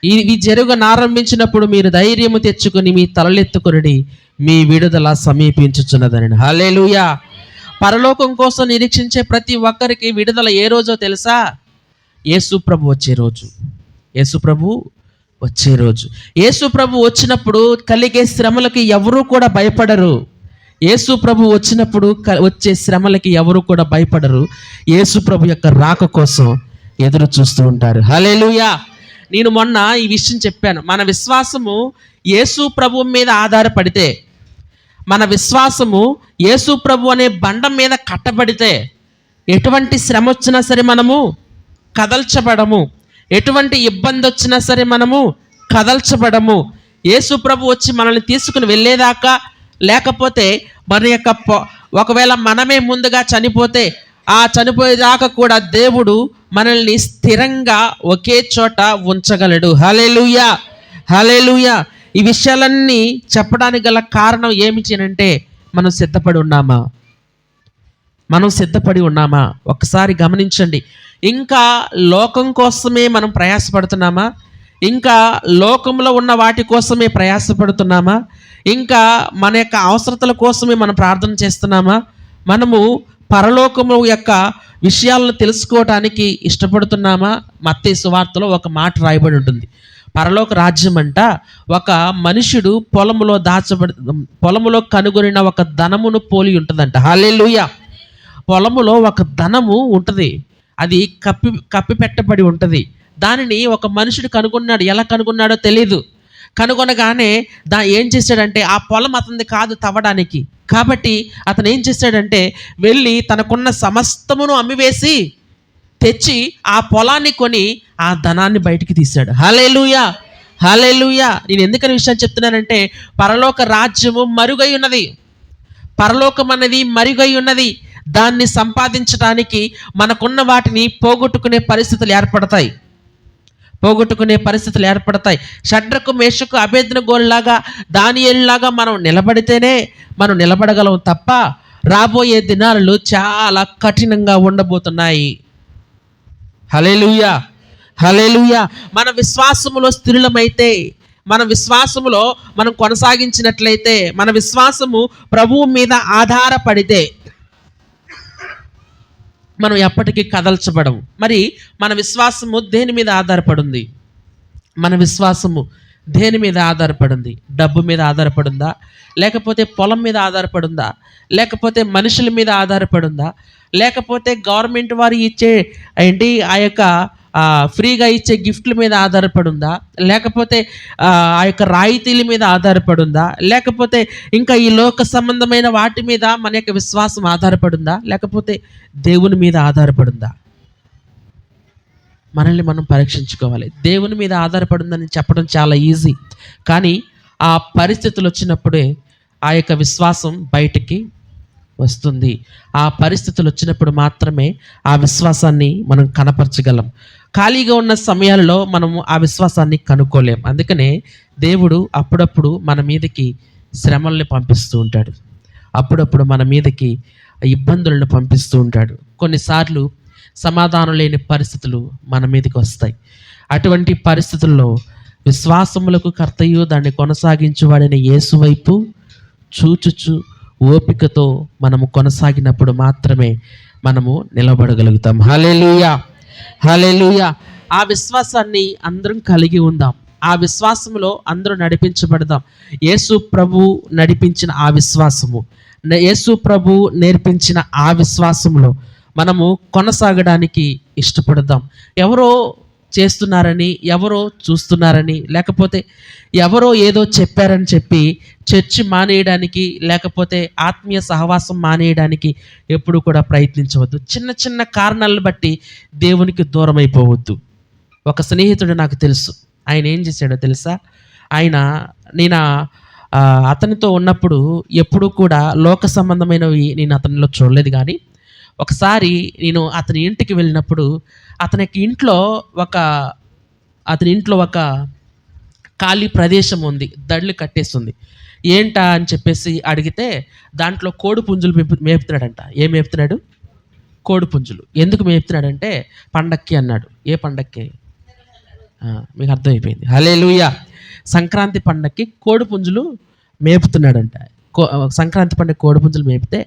ఇవి జరగనారంభించినప్పుడు మీరు ధైర్యము తెచ్చుకుని మీ తలలెత్తుకుని మీ విడుదల సమీపించుచున్నదని. హల్లెలూయా. పరలోకం కోసం నిరీక్షించే ప్రతి ఒక్కరికి విడుదల ఏ రోజో తెలుసా? యేసు ప్రభు వచ్చే రోజు. యేసు ప్రభు వచ్చే రోజు. యేసు ప్రభు వచ్చినప్పుడు కలిగే శ్రమలకి ఎవరూ కూడా భయపడరు. యేసు ప్రభు వచ్చినప్పుడు వచ్చే శ్రమలకి ఎవరు కూడా భయపడరు. యేసు ప్రభు యొక్క రాక కోసం ఎదురు చూస్తూ ఉంటారు. హల్లెలూయా. నేను మొన్న ఈ విషయం చెప్పాను. మన విశ్వాసము యేసు ప్రభు మీద ఆధారపడితే, మన విశ్వాసము యేసు ప్రభు అనే బండం మీద కట్టబడితే ఎటువంటి శ్రమ వచ్చినా సరే మనము కదల్చబడము. ఎటువంటి ఇబ్బంది వచ్చినా సరే మనము కదల్చబడము. యేసు ప్రభు వచ్చి మనల్ని తీసుకుని వెళ్ళేదాకా, లేకపోతే మన యొక్క ఒకవేళ మనమే ముందుగా చనిపోతే ఆ చనిపోయేదాకా కూడా దేవుడు మనల్ని స్థిరంగా ఒకే చోట ఉంచగలడు. హల్లెలూయా. హల్లెలూయా. ఈ విషయాలన్నీ చెప్పడానికి గల కారణం ఏమిటంటే మనం సిద్ధపడి ఉన్నామా? మనం సిద్ధపడి ఉన్నామా? ఒకసారి గమనించండి. ఇంకా లోకం కోసమే మనం ప్రయాసపడుతున్నామా? ఇంకా లోకంలో ఉన్న వాటి కోసమే ప్రయాసపడుతున్నామా? ఇంకా మన యొక్క అవసరతల కోసమే మనం ప్రార్థన చేస్తున్నామా? మనము పరలోకము యొక్క విషయాలను తెలుసుకోవటానికి ఇష్టపడుతున్నామా? మత్తయి సువార్తలో ఒక మాట రాయబడి ఉంటుంది. పరలోక రాజ్యం అంట ఒక మనుషుడు పొలములో కనుగొనిన ఒక ధనమును పోలి ఉంటుందంట. హల్లెలూయా. పొలములో ఒక ధనము ఉంటుంది. అది కప్పి పెట్టబడి ఉంటుంది. దానిని ఒక మనుషుడు కనుగొన్నాడు. ఎలా కనుగొన్నాడో తెలీదు. కనుగొనగానే ఏం చేశాడంటే ఆ పొలం అతనిది కాదు తవ్వడానికి. కాబట్టి అతను ఏం చేశాడంటే వెళ్ళి తనకున్న సమస్తమును అమ్మివేసి తెచ్చి ఆ పొలాన్ని కొని ఆ ధనాన్ని బయటికి తీశాడు. హల్లెలూయా. హల్లెలూయా. నేను ఎందుకని విషయం చెప్తున్నానంటే పరలోక రాజ్యము మరుగై ఉన్నది. పరలోకం అనేది మరుగై ఉన్నది. దాన్ని సంపాదించడానికి మనకున్న వాటిని పోగొట్టుకునే పరిస్థితులు ఏర్పడతాయి. షడ్రకు, మేషకు, అబేద్నెగోలాగా, దానియేలులాగా మనం నిలబడితేనే మనం నిలబడగలం తప్ప రాబోయే దినాలు చాలా కఠినంగా ఉండబోతున్నాయి. హల్లెలూయా. హల్లెలూయా. మన విశ్వాసములో స్థిరులమైతే, మన విశ్వాసములో మనం కొనసాగించినట్లయితే, మన విశ్వాసము ప్రభువు మీద ఆధారపడితే మనం ఎప్పటికీ కదల్చబడము. మరి మన విశ్వాసము దేని మీద ఆధారపడింది? మన విశ్వాసము దేని మీద ఆధారపడింది? డబ్బు మీద ఆధారపడిందా? లేకపోతే పొలం మీద ఆధారపడిందా? లేకపోతే మనుషుల మీద ఆధారపడిందా? లేకపోతే గవర్నమెంట్ వారు ఇచ్చే ఆ యొక్క ఫ్రీగా ఇచ్చే గిఫ్ట్ల మీద ఆధారపడిందా? లేకపోతే ఆ యొక్క రాయితీల మీద ఆధారపడిందా? లేకపోతే ఇంకా ఈ లోక సంబంధమైన వాటి మీద మన యొక్క విశ్వాసం ఆధారపడిందా? లేకపోతే దేవుని మీద ఆధారపడిందా? మనల్ని మనం పరీక్షించుకోవాలి. దేవుని మీద ఆధారపడిందని చెప్పడం చాలా ఈజీ, కానీ ఆ పరిస్థితులు వచ్చినప్పుడే ఆ యొక్క విశ్వాసం బయటికి వస్తుంది. ఆ పరిస్థితులు వచ్చినప్పుడు మాత్రమే ఆ విశ్వాసాన్ని మనం కనపరచగలం. ఖాళీగా ఉన్న సమయాల్లో మనము ఆ విశ్వాసాన్ని కనుక్కోలేం. అందుకనే దేవుడు అప్పుడప్పుడు మన మీదకి శ్రమల్ని పంపిస్తూ ఉంటాడు. అప్పుడప్పుడు మన మీదకి ఇబ్బందులను పంపిస్తూ ఉంటాడు. కొన్నిసార్లు సమాధానం లేని పరిస్థితులు మన మీదకి వస్తాయి. అటువంటి పరిస్థితుల్లో విశ్వాసములకు కర్తయు దాన్ని కొనసాగించువాడైన యేసు వైపు చూచుచు ఓపికతో మనము కొనసాగినప్పుడు మాత్రమే మనము నిలబడగలుగుతాం. హల్లెలూయా. హల్లెలూయా. ఆ విశ్వాసాన్ని అందరం కలిగి ఉందాం. ఆ విశ్వాసములో అందరూ నడిపించబడదాం. యేసు ప్రభు నడిపించిన ఆ విశ్వాసము, యేసు ప్రభు నేర్పించిన ఆ విశ్వాసంలో మనము కొనసాగడానికి ఇష్టపడదాం. ఎవరో చేస్తున్నారని, ఎవరో చూస్తున్నారని, లేకపోతే ఎవరో ఏదో చెప్పారని చెప్పి చర్చి మానేయడానికి, లేకపోతే ఆత్మీయ సహవాసం మానేయడానికి ఎప్పుడు కూడా ప్రయత్నించవద్దు. చిన్న చిన్న కారణాలను బట్టి దేవునికి దూరం అయిపోవద్దు. ఒక స్నేహితుడు నాకు తెలుసు. ఆయన ఏం చేశాడో తెలుసా? నేను అతనితో ఉన్నప్పుడు ఎప్పుడు కూడా లోక సంబంధమైనవి నేను అతనిలో చూడలేదు. కానీ ఒకసారి నేను అతని ఇంటికి వెళ్ళినప్పుడు అతని ఇంట్లో ఒక ఖాళీ ప్రదేశం ఉంది, దళ్ళు కట్టేస్తుంది. ఏంటా అని చెప్పేసి అడిగితే దాంట్లో కోడి పుంజులు మేపుతున్నాడంట. ఏం మేపుతున్నాడు? కోడి పుంజులు. ఎందుకు మేపుతున్నాడంటే పండక్కి అన్నాడు. ఏ పండక్కి? మీకు అర్థమైపోయింది. హల్లెలూయా. సంక్రాంతి పండక్కి కోడి పుంజులు మేపుతున్నాడంట. సంక్రాంతి పండుగ కోడి పుంజులు మేపితే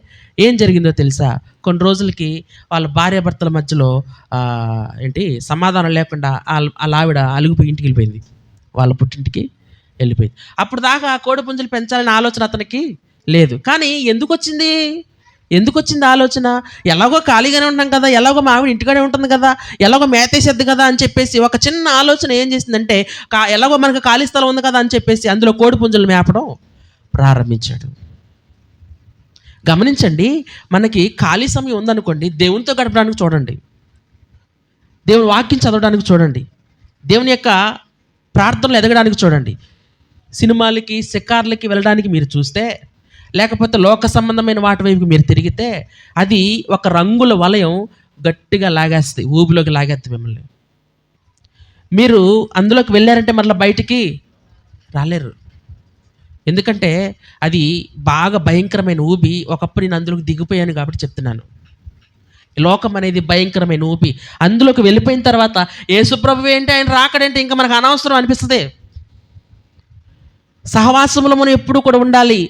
ఏం జరిగిందో తెలుసా? కొన్ని రోజులకి వాళ్ళ భార్యాభర్తల మధ్యలో సమాధానం లేకుండా వాళ్ళ ఆవిడ అలిగిపోయి ఇంటికి వెళ్ళిపోయింది, వాళ్ళ పుట్టింటికి వెళ్ళిపోయింది. అప్పుడు దాకా కోడి పుంజులు పెంచాలనే ఆలోచన అతనికి లేదు. కానీ ఎందుకు వచ్చింది ఆలోచన? ఎలాగో ఖాళీగానే ఉంటాం కదా, ఎలాగో మా ఆవిడ ఇంటికాడే ఉంటుంది కదా, ఎలాగో మేతేసేద్ది కదా అని చెప్పేసి ఒక చిన్న ఆలోచన ఏం చేసిందంటే, ఎలాగో మనకు ఖాళీ స్థలం ఉంది కదా అని చెప్పేసి అందులో కోడి పుంజులు మేపడం ప్రారంభించాడు. గమనించండి, మనకి ఖాళీ సమయం ఉందనుకోండి, దేవునితో గడపడానికి చూడండి, దేవుని వాక్యం చదవడానికి చూడండి, దేవుని యొక్క ప్రార్థనలు ఎదగడానికి చూడండి. సినిమాలకి షికార్లకి వెళ్ళడానికి మీరు చూస్తే, లేకపోతే లోక సంబంధమైన వాటి వైపు మీరు తిరిగితే, అది ఒక రంగుల వలయం గట్టిగా లాగేస్తుంది, ఊబిలోకి లాగేస్తుంది మిమ్మల్ని. మీరు అందులోకి వెళ్ళారంటే మళ్ళీ బయటికి రాలేరు. ఎందుకంటే అది బాగా భయంకరమైన ఊబి. ఒకప్పుడు నేను అందులోకి దిగిపోయాను కాబట్టి చెప్తున్నాను. లోకం అనేది భయంకరమైన ఊబి. అందులోకి వెళ్ళిపోయిన తర్వాత యేసుప్రభువు ఏంటి, ఆయన రాకడంటే ఇంకా మనకు అనవసరం అనిపిస్తుంది. సహవాసములో మనం ఎప్పుడు కూడా ఉండాలి,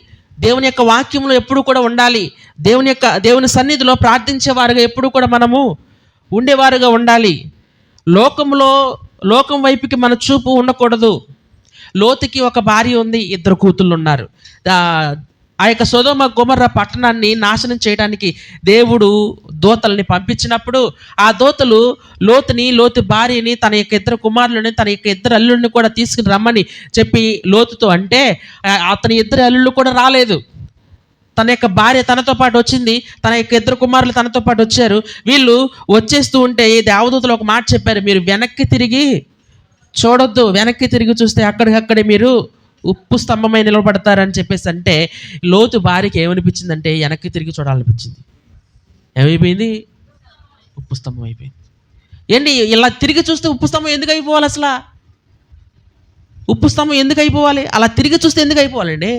దేవుని యొక్క వాక్యంలో ఎప్పుడు కూడా ఉండాలి, దేవుని సన్నిధిలో ప్రార్థించేవారుగా ఎప్పుడు కూడా మనము ఉండేవారుగా ఉండాలి. లోకం వైపుకి మన చూపు ఉండకూడదు. లోతుకి ఒక భార్య ఉంది, 2 కూతుళ్ళు ఉన్నారు. ఆ యొక్క సొదొమ గొమొర్రా పట్టణాన్ని నాశనం చేయడానికి దేవుడు దూతల్ని పంపించినప్పుడు ఆ దూతలు లోతు భార్యని, తన యొక్క 2 కుమారులని, తన యొక్క 2 అల్లుళ్ళని కూడా తీసుకుని రమ్మని చెప్పి లోతుతో అంటే, అతని 2 అల్లుళ్ళు కూడా రాలేదు. తన యొక్క భార్య తనతో పాటు వచ్చింది, తన యొక్క 2 కుమారులు తనతో పాటు వచ్చారు. వీళ్ళు వచ్చేస్తూ ఉంటే దేవదూతలు ఒక మాట చెప్పారు, మీరు వెనక్కి తిరిగి చూడొద్దు, వెనక్కి తిరిగి చూస్తే అక్కడికక్కడే మీరు ఉప్పు స్తంభమై నిలబడతారని చెప్పేసి అంటే, లోతు భార్యకి ఏమనిపించిందంటే వెనక్కి తిరిగి చూడాలనిపించింది. ఏమైపోయింది? ఉప్పు స్తంభం అయిపోయింది. ఏంటి ఇలా తిరిగి చూస్తే ఉప్పు స్తంభం ఎందుకు అయిపోవాలి? అసలు ఉప్పు స్తంభం ఎందుకు అయిపోవాలి? అలా తిరిగి చూస్తే ఎందుకు అయిపోవాలండి?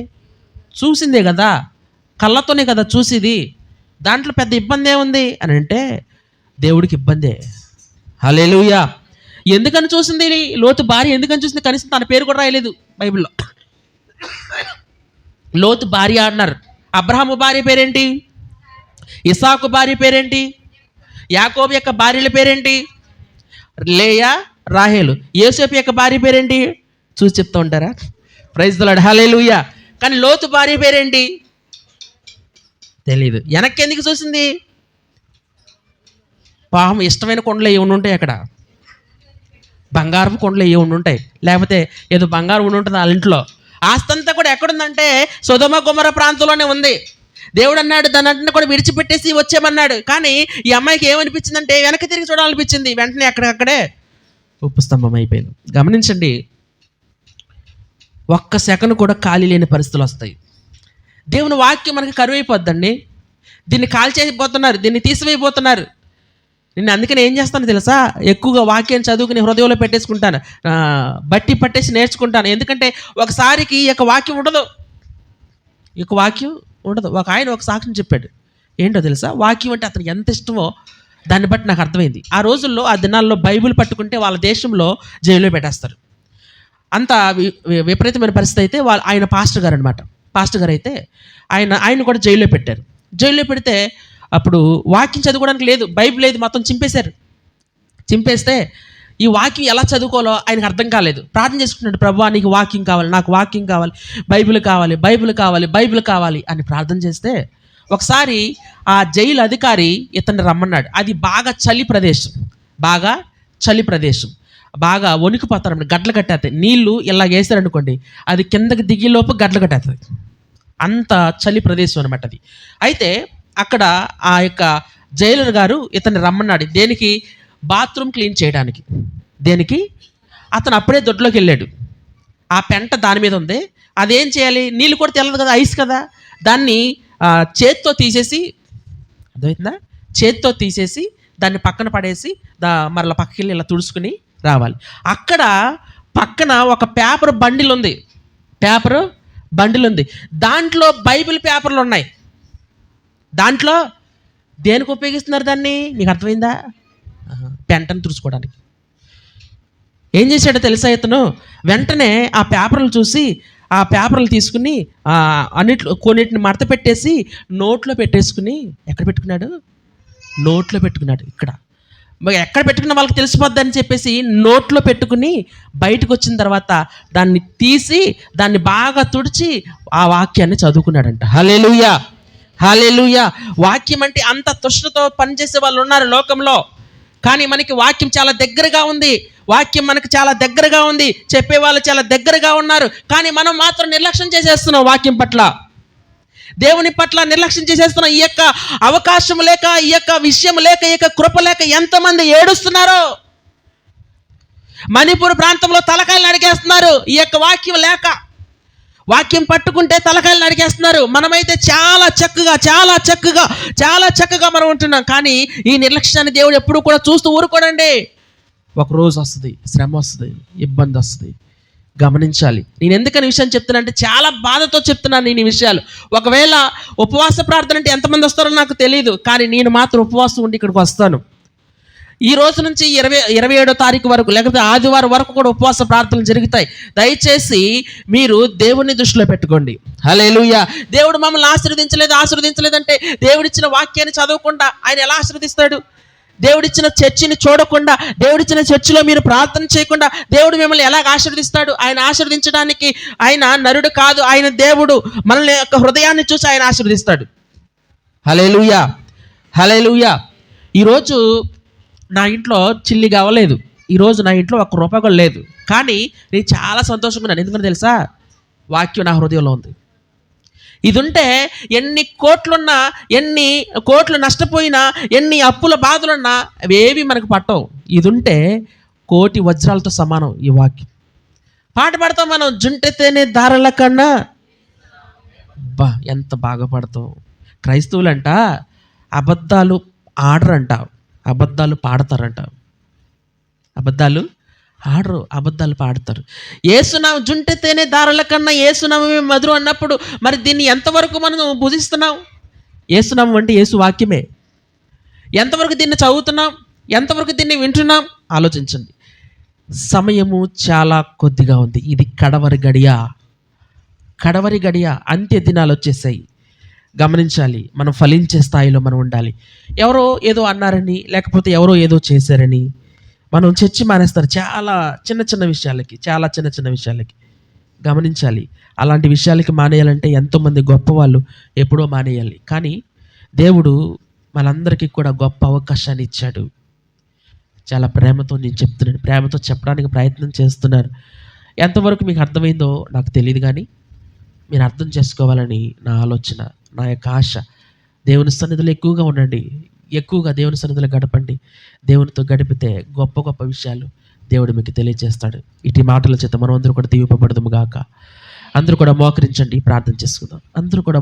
చూసిందే కదా, కళ్ళతోనే కదా చూసేది, దాంట్లో పెద్ద ఇబ్బంది ఏముంది అని అంటే దేవుడికి ఇబ్బందే. హల్లెలూయా. ఎందుకని చూసింది లోతు భార్య? ఎందుకని చూసింది? కనీసం తన పేరు కూడా రాయలేదు బైబిల్లో. లోతు భార్య అన్నారు. అబ్రహాము భార్య పేరేంటి? ఇసాకు భార్య పేరేంటి? యాకోబు యొక్క భార్యల పేరేంటి? లేయా, రాహేలు. యోసేపు యొక్క భార్య పేరేంటి? చూసి చెప్తూ ఉంటారా? Praise the Lord. హల్లెలూయా. కానీ లోతు భార్య పేరేంటి? తెలీదు. వెనక్కి ఎందుకు చూసింది? పాపం ఇష్టమైన కొండలు ఏమి ఉంటాయి అక్కడ, బంగారపు కొండలు ఏమి ఉంటాయి, లేకపోతే ఏదో బంగారం ఉంటుంది వాళ్ళ ఇంట్లో. ఆస్తంతా కూడా ఎక్కడుందంటే సొదొమ గొమొర్రా ప్రాంతంలోనే ఉంది. దేవుడు అన్నాడు దాని అంతా కూడా విడిచిపెట్టేసి వచ్చేమన్నాడు. కానీ ఈ అమ్మాయికి ఏమనిపించిందంటే వెనక్కి తిరిగి చూడాలనిపించింది. వెంటనే అక్కడే ఉప్పు స్తంభం అయిపోయింది. గమనించండి, ఒక్క సెకండ్ కూడా ఖాళీ లేని పరిస్థితులు వస్తాయి. దేవుని వాక్యం మనకి కరువైపోద్దండి. దీన్ని కాల్చేయబోతున్నారు, దీన్ని తీసివేయబోతున్నారు. నేను అందుకని ఏం చేస్తాను తెలుసా? ఎక్కువగా వాక్యాన్ని చదువుకుని హృదయంలో పెట్టేసుకుంటాను, బట్టి పట్టేసి నేర్చుకుంటాను. ఎందుకంటే ఒకసారికి ఈ యొక్క వాక్యం ఉండదు. ఒక ఆయన ఒక సాక్ష్యం చెప్పాడు. ఏంటో తెలుసా? వాక్యం అంటే అతనికి ఎంత ఇష్టమో దాన్ని బట్టి నాకు అర్థమైంది. ఆ రోజుల్లో, ఆ దినాల్లో బైబిల్ పట్టుకుంటే వాళ్ళ దేశంలో జైల్లో పెట్టేస్తారు. అంత విపరీతమైన పరిస్థితి అయితే ఆయన పాస్టర్ గారు అనమాట. పాస్టర్ గారు అయితే ఆయన కూడా జైల్లో పెట్టారు. జైల్లో పెడితే అప్పుడు వాక్యం చదువుకోవడానికి లేదు, బైబిల్ లేదు, మొత్తం చింపేస్తే ఈ వాక్యం ఎలా చదువుకోవాలో ఆయనకు అర్థం కాలేదు. ప్రార్థన చేసుకుంటున్నాడు, ప్రభువా నీకు వాక్యం కావాలి, నాకు వాక్యం కావాలి, బైబిల్ కావాలి అని ప్రార్థన చేస్తే ఒకసారి ఆ జైలు అధికారి ఇతన్ని రమ్మన్నాడు. అది బాగా చలి ప్రదేశం, బాగా వణికిపోతారు, గడ్డలు కట్టేస్తాయి. నీళ్లు ఇలా వేసారనుకోండి, అది కిందకి దిగేలోపు గడ్డలు కట్టేస్తుంది. అంత చలి ప్రదేశం అనమాట అది. అయితే అక్కడ ఆ యొక్క జైలర్ గారు ఇతన్ని రమ్మన్నాడు. దేనికి? బాత్రూమ్ క్లీన్ చేయడానికి. దేనికి? అతను అప్పుడే దొడ్లోకి వెళ్ళాడు. ఆ పెంట దాని మీద ఉంది, అదేం చేయాలి? నీళ్ళు కూడా తెల్లదు కదా, ఐస్ కదా, దాన్ని చేత్తో తీసేసి, అర్థమవుతుందా? చేత్తో తీసేసి దాన్ని పక్కన పడేసి మరలా పక్కకి వెళ్ళి ఇలా తుడుచుకుని రావాలి. అక్కడ పక్కన ఒక పేపర్ బండిల్ ఉంది. దాంట్లో బైబిల్ పేపర్లు ఉన్నాయి. దాంట్లో దేనికి ఉపయోగిస్తున్నారు దాన్ని? మీకు అర్థమైందా? పెంటను తుడుచుకోవడానికి. ఏం చేశాడో తెలుసా ఇతను? వెంటనే ఆ పేపర్లు చూసి ఆ పేపర్లు తీసుకుని కొన్నిటిని మడత పెట్టేసి నోట్లో పెట్టేసుకుని, ఎక్కడ పెట్టుకున్నాడు? నోట్లో పెట్టుకున్నాడు. ఇక్కడ ఎక్కడ పెట్టుకున్న వాళ్ళకి తెలిసిపోద్దని చెప్పేసి నోట్లో పెట్టుకుని బయటకు వచ్చిన తర్వాత దాన్ని తీసి దాన్ని బాగా తుడిచి ఆ వాక్యాన్ని చదువుకున్నాడంట. హల్లెలూయా, హల్లెలూయా. వాక్యం అంటే అంత తృష్ణతో పనిచేసే వాళ్ళు ఉన్నారు లోకంలో. కానీ మనకి వాక్యం చాలా దగ్గరగా ఉంది. చెప్పేవాళ్ళు చాలా దగ్గరగా ఉన్నారు. కానీ మనం మాత్రం నిర్లక్ష్యం చేసేస్తున్నాం. వాక్యం పట్ల, దేవుని పట్ల నిర్లక్ష్యం చేసేస్తున్నాం. ఈ యొక్క అవకాశం లేక, ఈ యొక్క విషయం లేక, ఈ యొక్క కృప లేక ఎంతమంది ఏడుస్తున్నారో. మణిపూర్ ప్రాంతంలో తలకాయలు నరికేస్తున్నారు ఈ యొక్క వాక్యం లేక. వాక్యం పట్టుకుంటే తలకాయలు నరికేస్తున్నారు. మనమైతే చాలా చక్కగా మనం ఉంటున్నాం. కానీ ఈ నిర్లక్ష్యాన్ని దేవుడు ఎప్పుడు కూడా చూస్తూ ఊరుకోడండి. ఒక రోజు వస్తుంది, శ్రమ వస్తుంది, ఇబ్బంది వస్తుంది. గమనించాలి. నేను ఎందుకని విషయం చెప్తున్నానంటే చాలా బాధతో చెప్తున్నాను నేను ఈ విషయాలు. ఒకవేళ ఉపవాస ప్రార్థన అంటే ఎంతమంది వస్తారో నాకు తెలియదు, కానీ నేను మాత్రం ఉపవాసం ఉండి ఇక్కడికి వస్తాను. ఈ రోజు నుంచి 27వ తారీఖు వరకు, లేకపోతే ఆదివారం వరకు కూడా ఉపవాస ప్రార్థనలు జరుగుతాయి. దయచేసి మీరు దేవుని దృష్టిలో పెట్టుకోండి. హల్లెలూయా. దేవుడు మమ్మల్ని ఆశీర్వదించలేదంటే దేవుడిచ్చిన వాక్యాన్ని చదవకుండా ఆయన ఎలా ఆశీర్వదిస్తాడు? దేవుడిచ్చిన చర్చిని చూడకుండా, దేవుడిచ్చిన చర్చిలో మీరు ప్రార్థన చేయకుండా దేవుడు మిమ్మల్ని ఎలాగ ఆశీర్వదిస్తాడు? ఆయన ఆశీర్వదించడానికి ఆయన నరుడు కాదు, ఆయన దేవుడు. మనల్ని యొక్క హృదయాన్ని చూసి ఆయన ఆశీర్వదిస్తాడు. హల్లెలూయా, హల్లెలూయా. ఈరోజు నా ఇంట్లో చిల్లి కావలేదు. ఈరోజు నా ఇంట్లో ₹1 కూడా లేదు. కానీ నేను చాలా సంతోషంగా ఉన్నాను. ఎందుకని తెలుసా? వాక్యం నా హృదయంలో ఉంది. ఇది ఉంటే ఎన్ని కోట్లున్నా, ఎన్ని కోట్లు నష్టపోయినా, ఎన్ని అప్పుల బాధలున్నా అవేవి మనకు పట్టవు. ఇది ఉంటే 1,000,000 వజ్రాలతో సమానం ఈ వాక్యం. పాట పాడతాం మనం, జుంటెతేనే దారుల కన్నా. బా, ఎంత బాగా పాడతాం. క్రైస్తవులంట అబద్ధాలు ఆడరంట, అబద్ధాలు పాడతారంట. అబద్ధాలు పాడతారు. యేసునామం జుంటెతేనే దారుల కన్నా యేసునామమే మధురం అన్నప్పుడు మరి దీన్ని ఎంతవరకు మనం భుజిస్తున్నాం? యేసునామం అంటే యేసు వాక్యమే. ఎంతవరకు దీన్ని చదువుతున్నాం? ఎంతవరకు దీన్ని వింటున్నాం? ఆలోచించండి. సమయము చాలా కొద్దిగా ఉంది. ఇది కడవరి గడియ. అంత్య దినాలు వచ్చేసాయి. గమనించాలి. మనం ఫలించే స్థాయిలో మనం ఉండాలి. ఎవరో ఏదో అన్నారని, లేకపోతే ఎవరో ఏదో చేశారని మనం చర్చి మానేస్తారు. చాలా చిన్న విషయాలకి. గమనించాలి. అలాంటి విషయాలకి మానేయాలంటే ఎంతోమంది గొప్ప వాళ్ళు ఎప్పుడో మానేయాలి. కానీ దేవుడు మనందరికీ కూడా గొప్ప అవకాశాన్ని ఇచ్చాడు. చాలా ప్రేమతో నేను చెప్తున్నాను, ప్రేమతో చెప్పడానికి ప్రయత్నం చేస్తున్నాను. ఎంతవరకు మీకు అర్థమైందో నాకు తెలియదు, కానీ మీరు అర్థం చేసుకోవాలని నా ఆలోచన, నా యొక్క ఆశ. దేవుని సన్నిధిలో ఎక్కువగా ఉండండి, ఎక్కువగా దేవుని సన్నిధిలో గడపండి. దేవునితో గడిపితే గొప్ప విషయాలు దేవుడు మీకు తెలియజేస్తాడు. ఇటు మాటల చేత మనం అందరూ కూడా దీవింపబడదుము గాక. అందరూ కూడా మోకరించండి, ప్రార్థన చేసుకుందాం. అందరూ కూడా